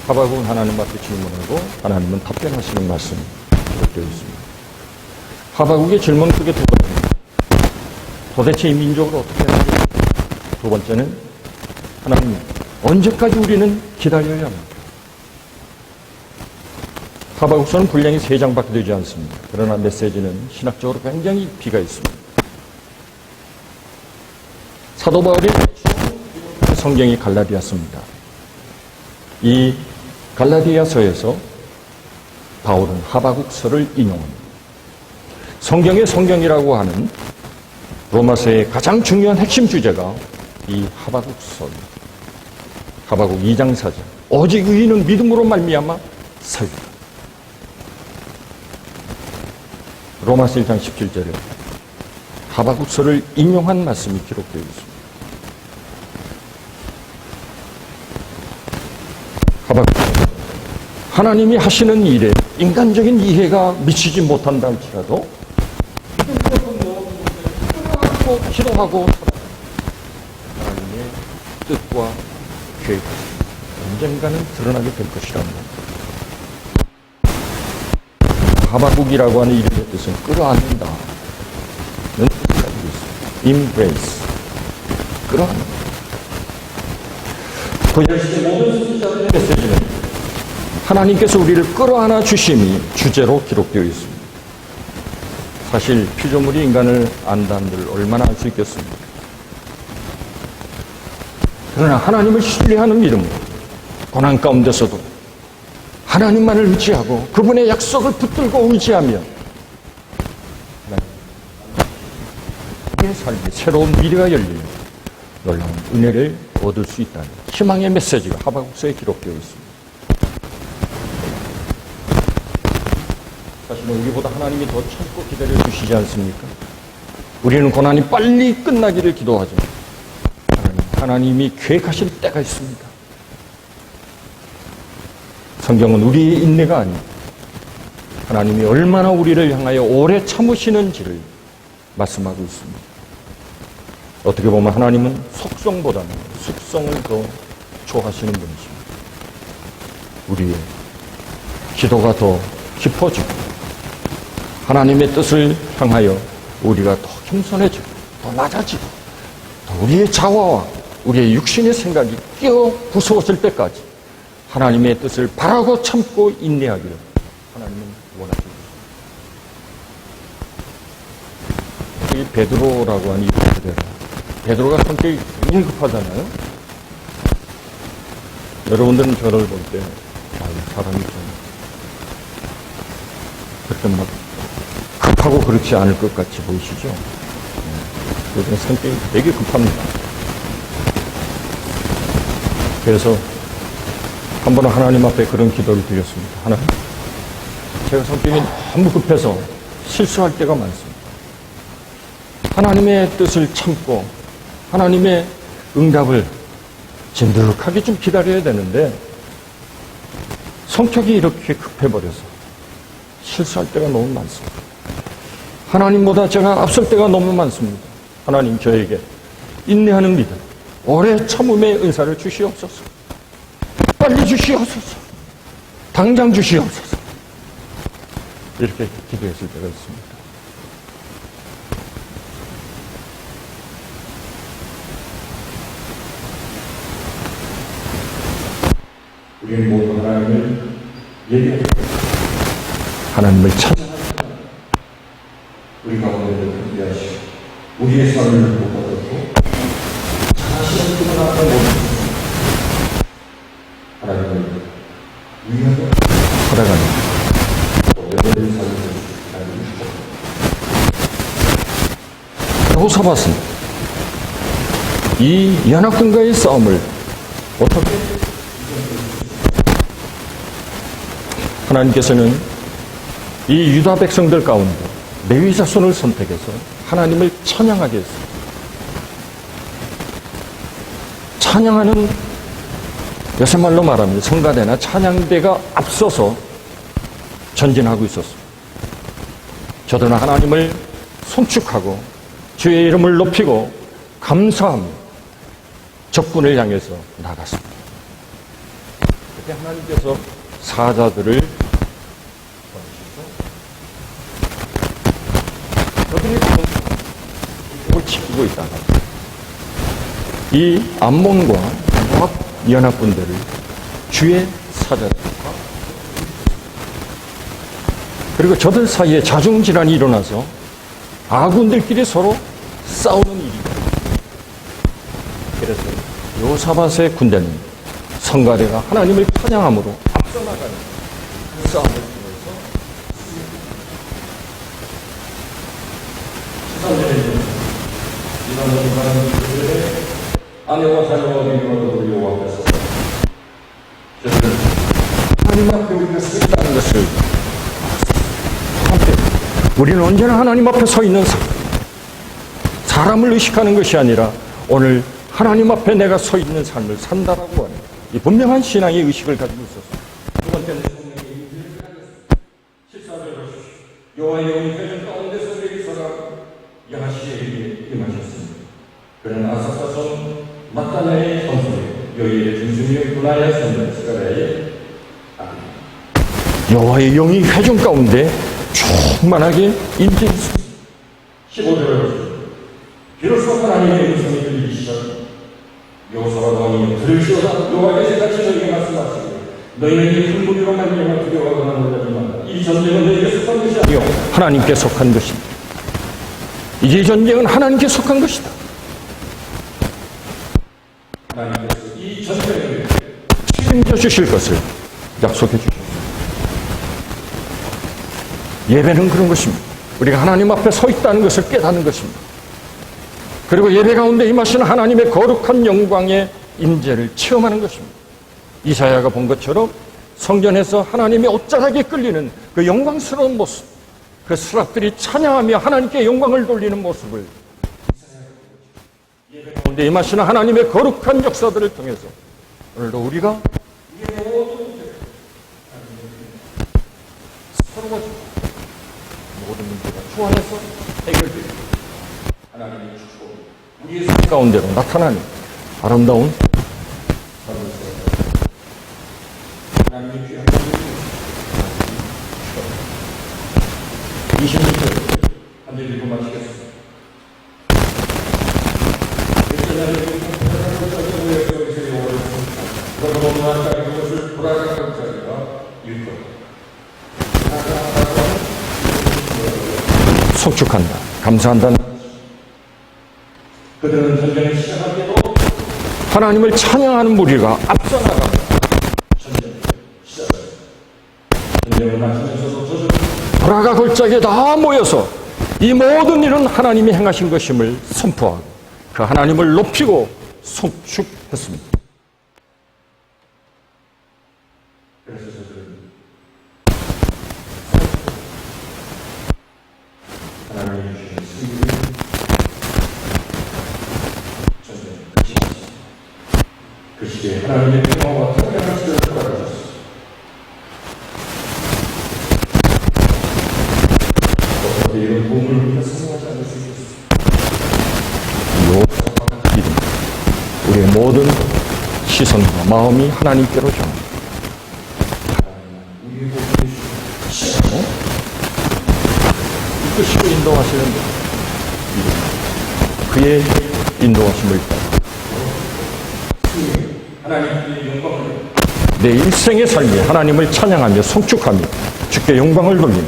하박국은 하나님 앞에 질문하고 하나님은 답변하시는 말씀이 기록되어 있습니다. 하박국의 질문 크게 두 가지입니다. 도대체 이 민족을 어떻게 해야 되지? 두 번째는 하나님, 언제까지 우리는 기다려야 합니까? 하박국서는 분량이 3장밖에 되지 않습니다. 그러나 메시지는 신학적으로 굉장히 비가 있습니다. 사도 바울이 성경이 갈라디아서입니다. 이 갈라디아서에서 바울은 하박국서를 인용합니다. 성경의 성경이라고 하는 로마서의 가장 중요한 핵심 주제가 이 하박국서입니다. 하박국 2장 4절. 오직 의인은 믿음으로 말미암아 살리라. 로마서 1장 17절에 하박국서를 인용한 말씀이 기록되어 있습니다. 하박국서, 하나님이 하시는 일에 인간적인 이해가 미치지 못한다 할지라도 기도하고 하나님의 뜻과 계획 언젠가는 드러나게 될 것이라는 겁니다. 하박국이라고 하는 이름의 뜻은 끌어안는다 는 뜻이 가지고 있습니다. Embrace, 끌어안는다. 구약시대 모든 선지자들의 메시지는 하나님께서 우리를 끌어안아 주심이 주제로 기록되어 있습니다. 사실 피조물이 인간을 안다는들 얼마나 알 수 있겠습니까? 그러나 하나님을 신뢰하는 믿음으로 고난 가운데서도 하나님만을 의지하고 그분의 약속을 붙들고 의지하며 우리의 삶에 새로운 미래가 열리며 놀라운 은혜를 얻을 수 있다는 희망의 메시지가 하박국서에 기록되어 있습니다. 사실은 우리보다 하나님이 더 참고 기다려 주시지 않습니까? 우리는 고난이 빨리 끝나기를 기도하죠. 하나님이 계획하실 때가 있습니다. 성경은 우리의 인내가 아니고 하나님이 얼마나 우리를 향하여 오래 참으시는지를 말씀하고 있습니다. 어떻게 보면 하나님은 속성보다는 숙성을 더 좋아하시는 분이십니다. 우리의 기도가 더 깊어지고 하나님의 뜻을 향하여 우리가 더 겸손해지고 더 낮아지고 더 우리의 자화와 우리의 육신의 생각이 끼어 부서웠을 때까지 하나님의 뜻을 바라고 참고 인내하기를 하나님은 원하십니다. 이 베드로라고 하는 이 베드로가 성격이 굉장히 급하잖아요. 여러분들은 저를 볼 때 사람이 좀 그렇게 막 급하고 그렇지 않을 것 같이 보이시죠? 요즘 성격이 되게 급합니다. 그래서 한 번은 하나님 앞에 그런 기도를 드렸습니다. 하나님, 제가 성격이 너무 급해서 실수할 때가 많습니다. 하나님의 뜻을 참고 하나님의 응답을 진득하게 좀 기다려야 되는데 성격이 이렇게 급해버려서 실수할 때가 너무 많습니다. 하나님보다 제가 앞설 때가 너무 많습니다. 하나님, 저에게 인내하는 믿음, 오래 참음의 은사를 주시옵소서. 빨리 주시옵소서. 당장 주시옵소서. 이렇게 기도했을 때가 있습니다. 우리는 모두 하나님을 예배하고 하나님을 찬양합니다. 우리 가운데를 함께하시고 우리의 삶을 못 받았고 자신을 그분 앞에 모습 하나님을 위하여 살아가는 여러분의 삶을 여호사밧은 이 연합군과의 싸움을 어떻게 하나님께서는 이 유다 백성들 가운데 레위 자손을 선택해서 하나님을 찬양하게 했습니다. 찬양하는 요새 말로 말하면 성가대나 찬양대가 앞서서 전진하고 있었습니다. 저들은 하나님을 송축하고 주의 이름을 높이고 감사하며 적군을 향해서 나갔습니다. 이렇게 하나님께서 사자들을 저들이 복을 지키고 있다가 이 암몬과 모압 연합군대를 주의 사자들과 그리고 저들 사이에 자중질환이 일어나서 아군들끼리 서로 싸우는 일이 그래서 여호사밧의 군대는 성가대가 하나님을 찬양함으로 앞서 나가는 그 싸움을 통해서 아내와 자녀와 비교하고 여호와 앞에서 하나님 앞에 우리가 서 있다는 것을 함께 우리는 언제나 하나님 앞에 서 있는 사람을 의식하는 것이 아니라 오늘 하나님 앞에 내가 서 있는 삶을 산다라고 하는 이 분명한 신앙의 의식을 가지고 있었습니다. 두 번째는 성령의 임재를 하겠습니다. 14절 보십시오. 여호와의 영이 회전 가운데서 내리서라 야하시에게 임하셨습니다. 그는 아사사손 마따나의 선소에 여호와의 중심이 분하여 선을 스가랴의 여호와의 영이 회전 가운데 충만하게 임재했습니다. 15절을 보십시오. 비로소 하나님의 음성이 들리시더니 여호사밧 왕이 들으시오다 여호와께서 같이 너희에게 말씀하시고 너희는 이 큰 무리로 말미암아 두려워하거나 놀라지 말라. 이 전쟁은 너희에게 속한 것이 아니요 하나님께 속한 것입니다. 이제 전쟁은 하나님께 속한 것이다. 하나님께서 이 전쟁을 책임져 주실 것을 약속해 주셨습니다. 예배는 그런 것입니다. 우리가 하나님 앞에 서 있다는 것을 깨닫는 것입니다. 그리고 예배 가운데 임하시는 하나님의 거룩한 영광의 임재를 체험하는 것입니다. 이사야가 본 것처럼 성전에서 하나님의 옷자락에 끌리는 그 영광스러운 모습, 그 스랍들이 찬양하며 하나님께 영광을 돌리는 모습을 예배 가운데 임하시는 하나님의 거룩한 역사들을 통해서 오늘도 우리가 서로가 모든 문제가 주 안에서 해결되고 하나님의 축복이 우리의 삶 가운데로 나타나는 아름다운 삶을 살아가는 하나님의 귀한 26절 한 절 읽고 마치겠습니다. 그것을 돌아가는 자리가 일것 속축한다. 감사한다. 그들은 전쟁을 시작할 때도 하나님을 찬양하는 무리가 앞서 나갑니다. 전쟁을 시작합니다. 전쟁을 마치면서도 돌아가 골짜기에 다 모여서 이 모든 일은 하나님이 행하신 것임을 선포하고 그 하나님을 높이고 송축했습니다. 그래서 저들은 하나님이 주신 승리를 전쟁을 마치셨습니다. 그 시대에 하나님의 평화와 평강한 시대를 돌아가셨습니다. 어떻게 이런 도움을 우리가 성공하지 않을 수 있겠습니까? 우리의 모든 시선과 마음이 하나님께로 향합니다. 이끄시고 인도하시는데 그의 인도하심을 따라 내 일생의 삶에 하나님을 찬양하며 송축하며 주께 영광을 돌리며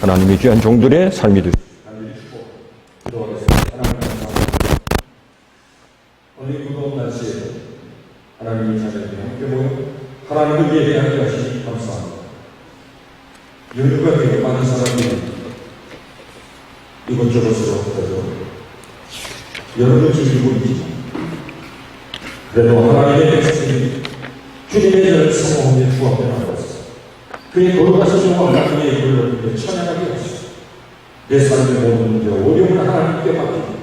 하나님의 귀한 종들의 삶이 되십시오. 오늘 이 무더운 날씨에 하나님의 자녀들이 함께 모여 하나님을 예배하게 하시니 감사합니다. 여유가 되게 많은 사람들이 이곳저곳으로 흩어져 여름을 즐기고 있지만 그래도 하나님의 백성이 주님의 전을 성공하며 주 앞에 나가서 그의 거룩하신 영광과 그의 이름을 높이며 찬양하게 하시고 내 삶의 모든 문제와 어려움을 하나님께 맡기고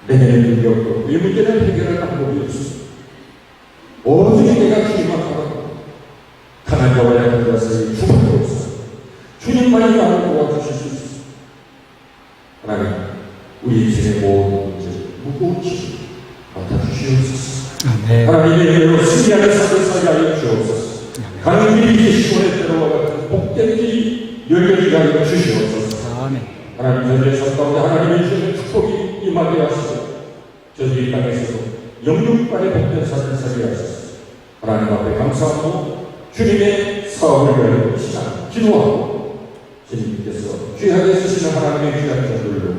내게는 일이 없고 이 문제를 해결할 방법이 없습니다. 오직 내가 주님 앞에 강한 자와 약한 자의 주밖에 없어요. 주님만이 나를 도와주실 수 있습니다. 하나님, 우리 인생의 모든 문제를 무거운 짐을 맡아주시옵소서. 하나님의 이름으로 승리하는 삶을 사게 하여 주옵소서. 가는 길이 시온의 때로와 같은 복된 길이 열려지게 하여 주시옵소서. 아멘. 하나님 현재 삶 가운데 하나님의 주시는 축복이 임하게 하시고 저희 땅에서도 영육간의 복된 삶을 살게 하소서. 하나님 앞에 감사하고 주님의 사업을 위하여 시작 기도하고 주님께서 귀하게 쓰시는 하나님의 귀한 자들로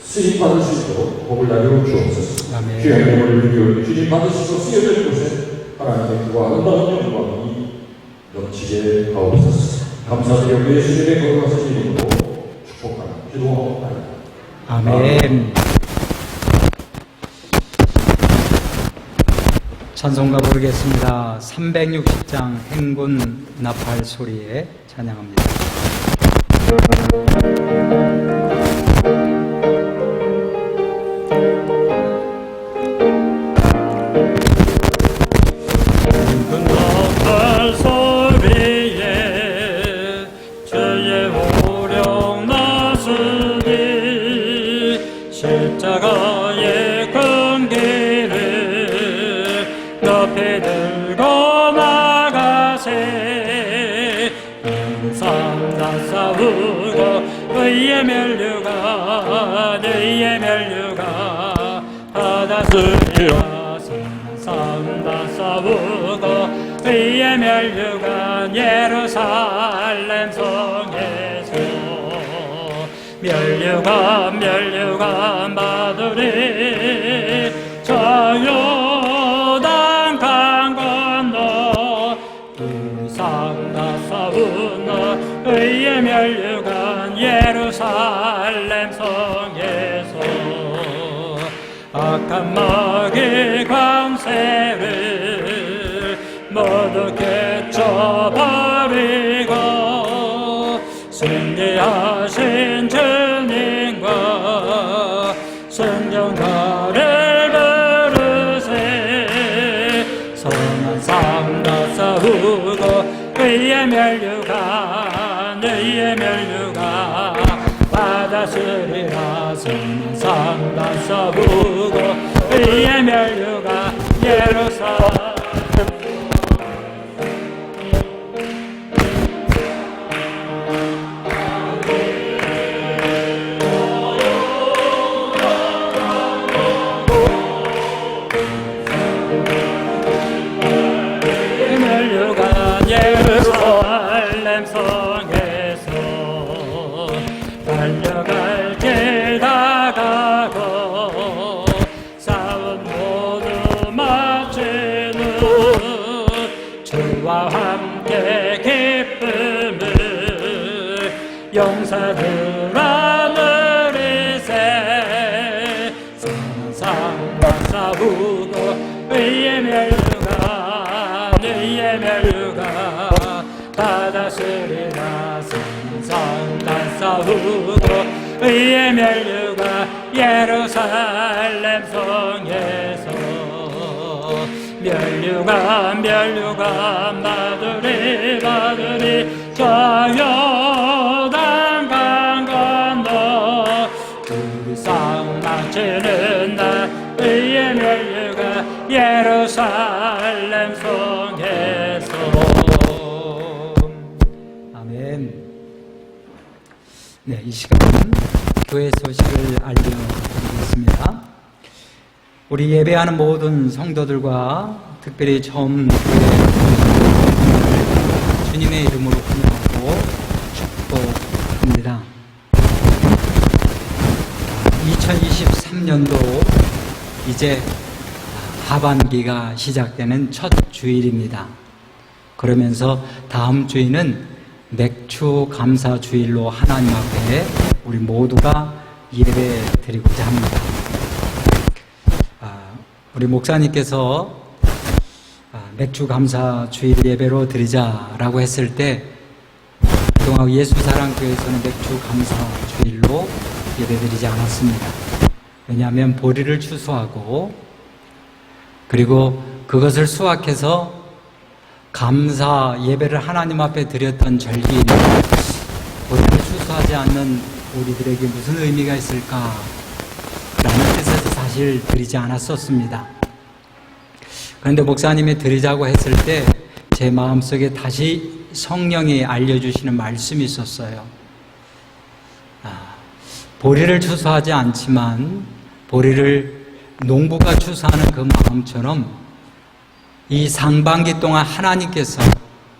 쓰임 받을 수 있도록 복을 나누어 주옵소서. 아멘. 귀한 영을 위하여 주님 받으시고 쓰여질 곳에 하나님의 그와 아름다운 영광이 넘치게 하옵소서. 감사드리고 예수님의 거룩하신 이름으로 축복하며 기도하옵나이다. 아멘. 찬송가 부르겠습니다. 360장 행군 나팔 소리에 찬양합니다. 행군 나팔 소리에 주의 오령 나서니 십자가의 큰 길을 높이 들고 나가세. 항상 싸우고 의의 멸류관 받았으리라. 항상 싸우고 의의 멸류관 예루살렘 성에서 멸류관 받으리. 저 요단 강 건너 이상 다 싸우나 의의 멸류관 예루살렘 성에서 악한 마귀 광세를 모두 깨쳐버리고 승리하신 주님과 성경가를 부르세. 선한 삶 다 싸우고 의의 멸류관 받았으리라. 선한 삶 다 싸우고 의의 멸류관 예루살렘 성에서 달려갈 길 다 가고 싸운 모두 마치는 주와 함께 기쁨을 용사들아 누리세. 상상과 싸우고 의의 멸류관 받았으리라. 세상 다 싸우고 의의 멸류관 예루살렘 성에서 멸류관 받으리. 저 요단 강 건너 우리상 마치는 날 의의 멸류관 예루살렘 성에서. 아멘. 네, 이 시간은 교회 소식을 알려드리겠습니다. 우리 예배하는 모든 성도들과 특별히 처음 교회에 주님의 이름으로 환영하고 축복합니다. 2023년도 이제 하반기가 시작되는 첫 주일입니다. 그러면서 다음 주일은 맥주 감사 주일로 하나님 앞에 우리 모두가 예배 드리고자 합니다. 우리 목사님께서 맥주 감사 주일 예배로 드리자라고 했을 때 그동안 예수사랑교회에서는 맥주 감사 주일로 예배 드리지 않았습니다. 왜냐하면 보리를 추수하고 그리고 그것을 수확해서 감사 예배를 하나님 앞에 드렸던 절기인 보리를 추수하지 않는 우리들에게 무슨 의미가 있을까 라는 뜻에서 사실 드리지 않았었습니다. 그런데 목사님이 드리자고 했을 때 제 마음속에 다시 성령이 알려주시는 말씀이 있었어요. 보리를 추수하지 않지만 보리를 농부가 추수하는 그 마음처럼 이 상반기 동안 하나님께서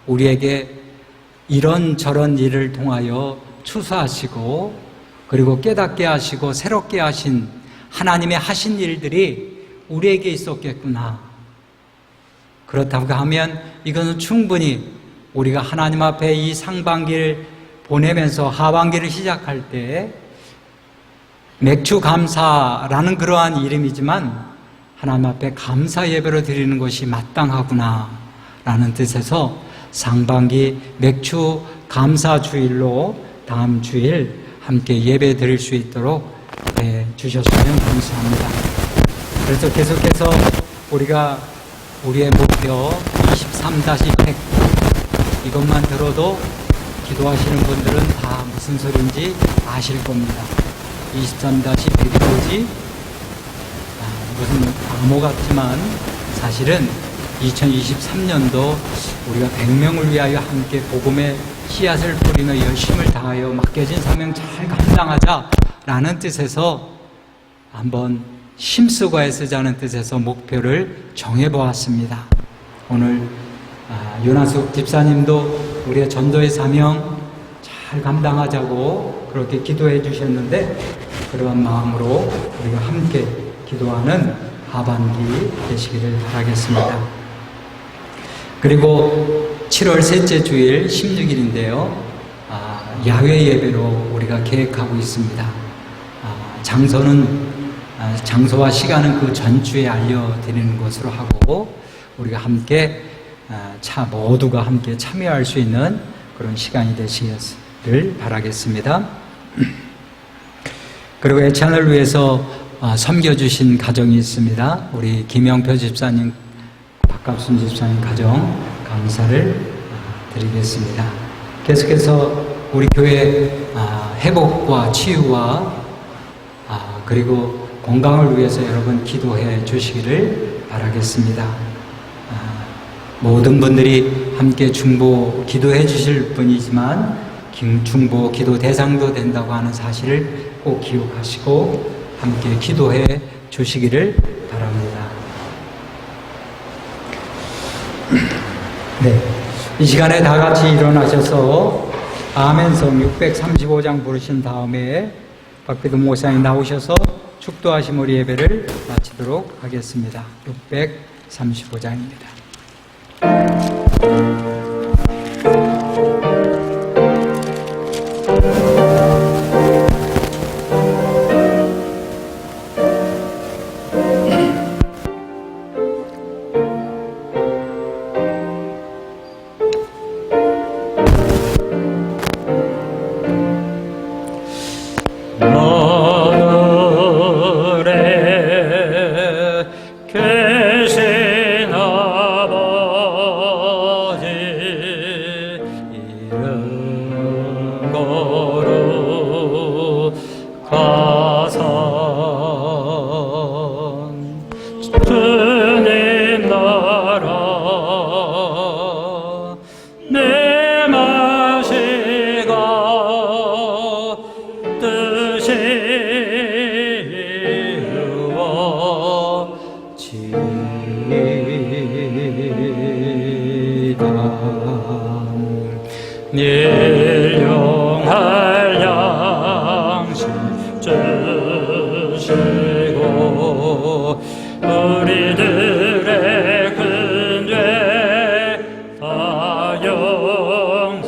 우리에게 이런저런 일을 통하여 추수하시고 그리고 깨닫게 하시고 새롭게 하신 하나님의 하신 일들이 우리에게 있었겠구나. 그렇다고 하면 이것은 충분히 우리가 하나님 앞에 이 상반기를 보내면서 하반기를 시작할 때 맥주 감사라는 그러한 이름이지만 하나님 앞에 감사 예배로 드리는 것이 마땅하구나 라는 뜻에서 상반기 맥주 감사 주일로 다음 주일 함께 예배 드릴 수 있도록 해 주셨으면 감사합니다. 그래서 계속해서 우리가 우리의 목표 23-100 이것만 들어도 기도하시는 분들은 다 무슨 소리인지 아실 겁니다. 23-100이 뭐지? 무슨 암호 같지만 사실은 2023년도 우리가 100명을 위하여 함께 복음의 씨앗을 뿌리며 열심을 다하여 맡겨진 사명 잘 감당하자라는 뜻에서 한번 힘쓰고 애쓰자는 뜻에서 목표를 정해보았습니다. 오늘 요나숙 집사님도 우리의 전도의 사명 잘 감당하자고 그렇게 기도해 주셨는데 그러한 마음으로 우리가 함께 기도하는 하반기 되시기를 바라겠습니다. 그리고 7월 셋째 주일 16일인데요. 야외 예배로 우리가 계획하고 있습니다. 장소와 시간은 그 전주에 알려드리는 것으로 하고 우리가 함께 모두가 함께 참여할 수 있는 그런 시간이 되시기를 바라겠습니다. 그리고 애찬을 위해서 섬겨주신 가정이 있습니다. 우리 김영표 집사님, 박갑순 집사님 가정 감사를 드리겠습니다. 계속해서 우리 교회 회복과 치유와 그리고 건강을 위해서 여러분 기도해 주시기를 바라겠습니다. 모든 분들이 함께 중보 기도해 주실 분이지만 중보 기도 대상도 된다고 하는 사실을 꼭 기억하시고 함께 기도해 주시기를 바랍니다. 네, 이 시간에 다 같이 일어나셔서 아멘성 635장 부르신 다음에 박비도 목사님 나오셔서 축도하심 우리 예배를 마치도록 하겠습니다. 635장입니다. 일용할 양식 주시고 우리들의 큰 죄 다 용서하옵시고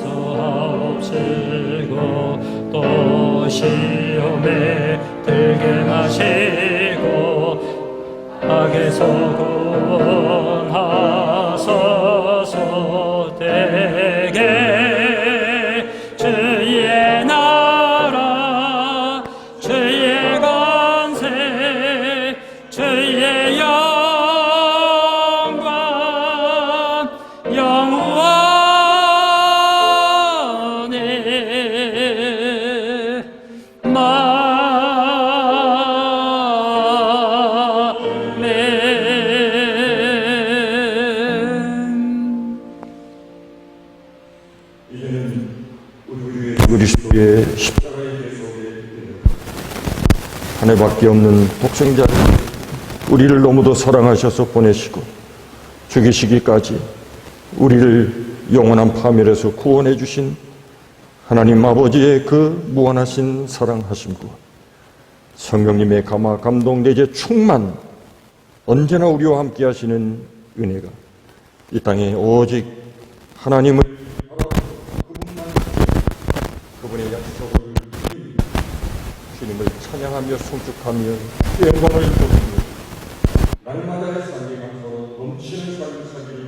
또 시험에 들게 마시고 악에서 구원하소서. 되게 주의 나라 주의 권세 주의 영광 영원히 아멘. 주의 십자가의 대속에 하나밖에 없는 독생자를 우리를 너무도 사랑하셔서 보내시고 죽이시기까지 우리를 영원한 파멸에서 구원해 주신 하나님 아버지의 그 무한하신 사랑하심과 성령님의 감화 감동 내재 충만 언제나 우리와 함께 하시는 은혜가 이 땅에 오직 하나님을 그분의 약속을 주님을 찬양하며 송축하며 영광을 돌리며 날마다의 삶이 감사로 넘치는 삶을 살기를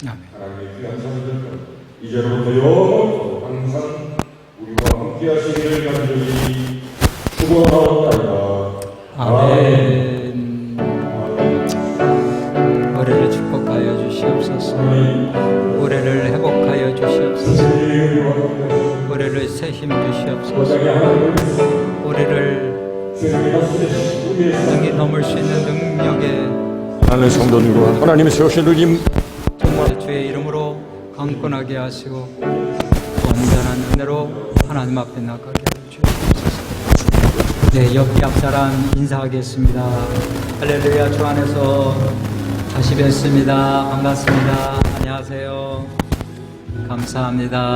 하나님의 귀한 자녀들 이제로부터 영원토록 항상 우리와 함께 하시기를 간절히 축원하옵나이다. 아멘. 올해를 축복하여 주시옵소서. 올해를 회복하여 주시옵소서. 올해를 새 힘 주시옵소서. 올해를 능히 넘을 수 있는 능력에 하나님의 성도들과 하나님의 세우신 누님 정말 주의 이름으로 강건하게 하시고 온전한 은혜로 하나님 앞에 나가게 주시옵소서. 네, 옆 사람 인사하겠습니다. 할렐루야. 주 안에서 다시 뵙습니다. 반갑습니다. 안녕하세요. 감사합니다.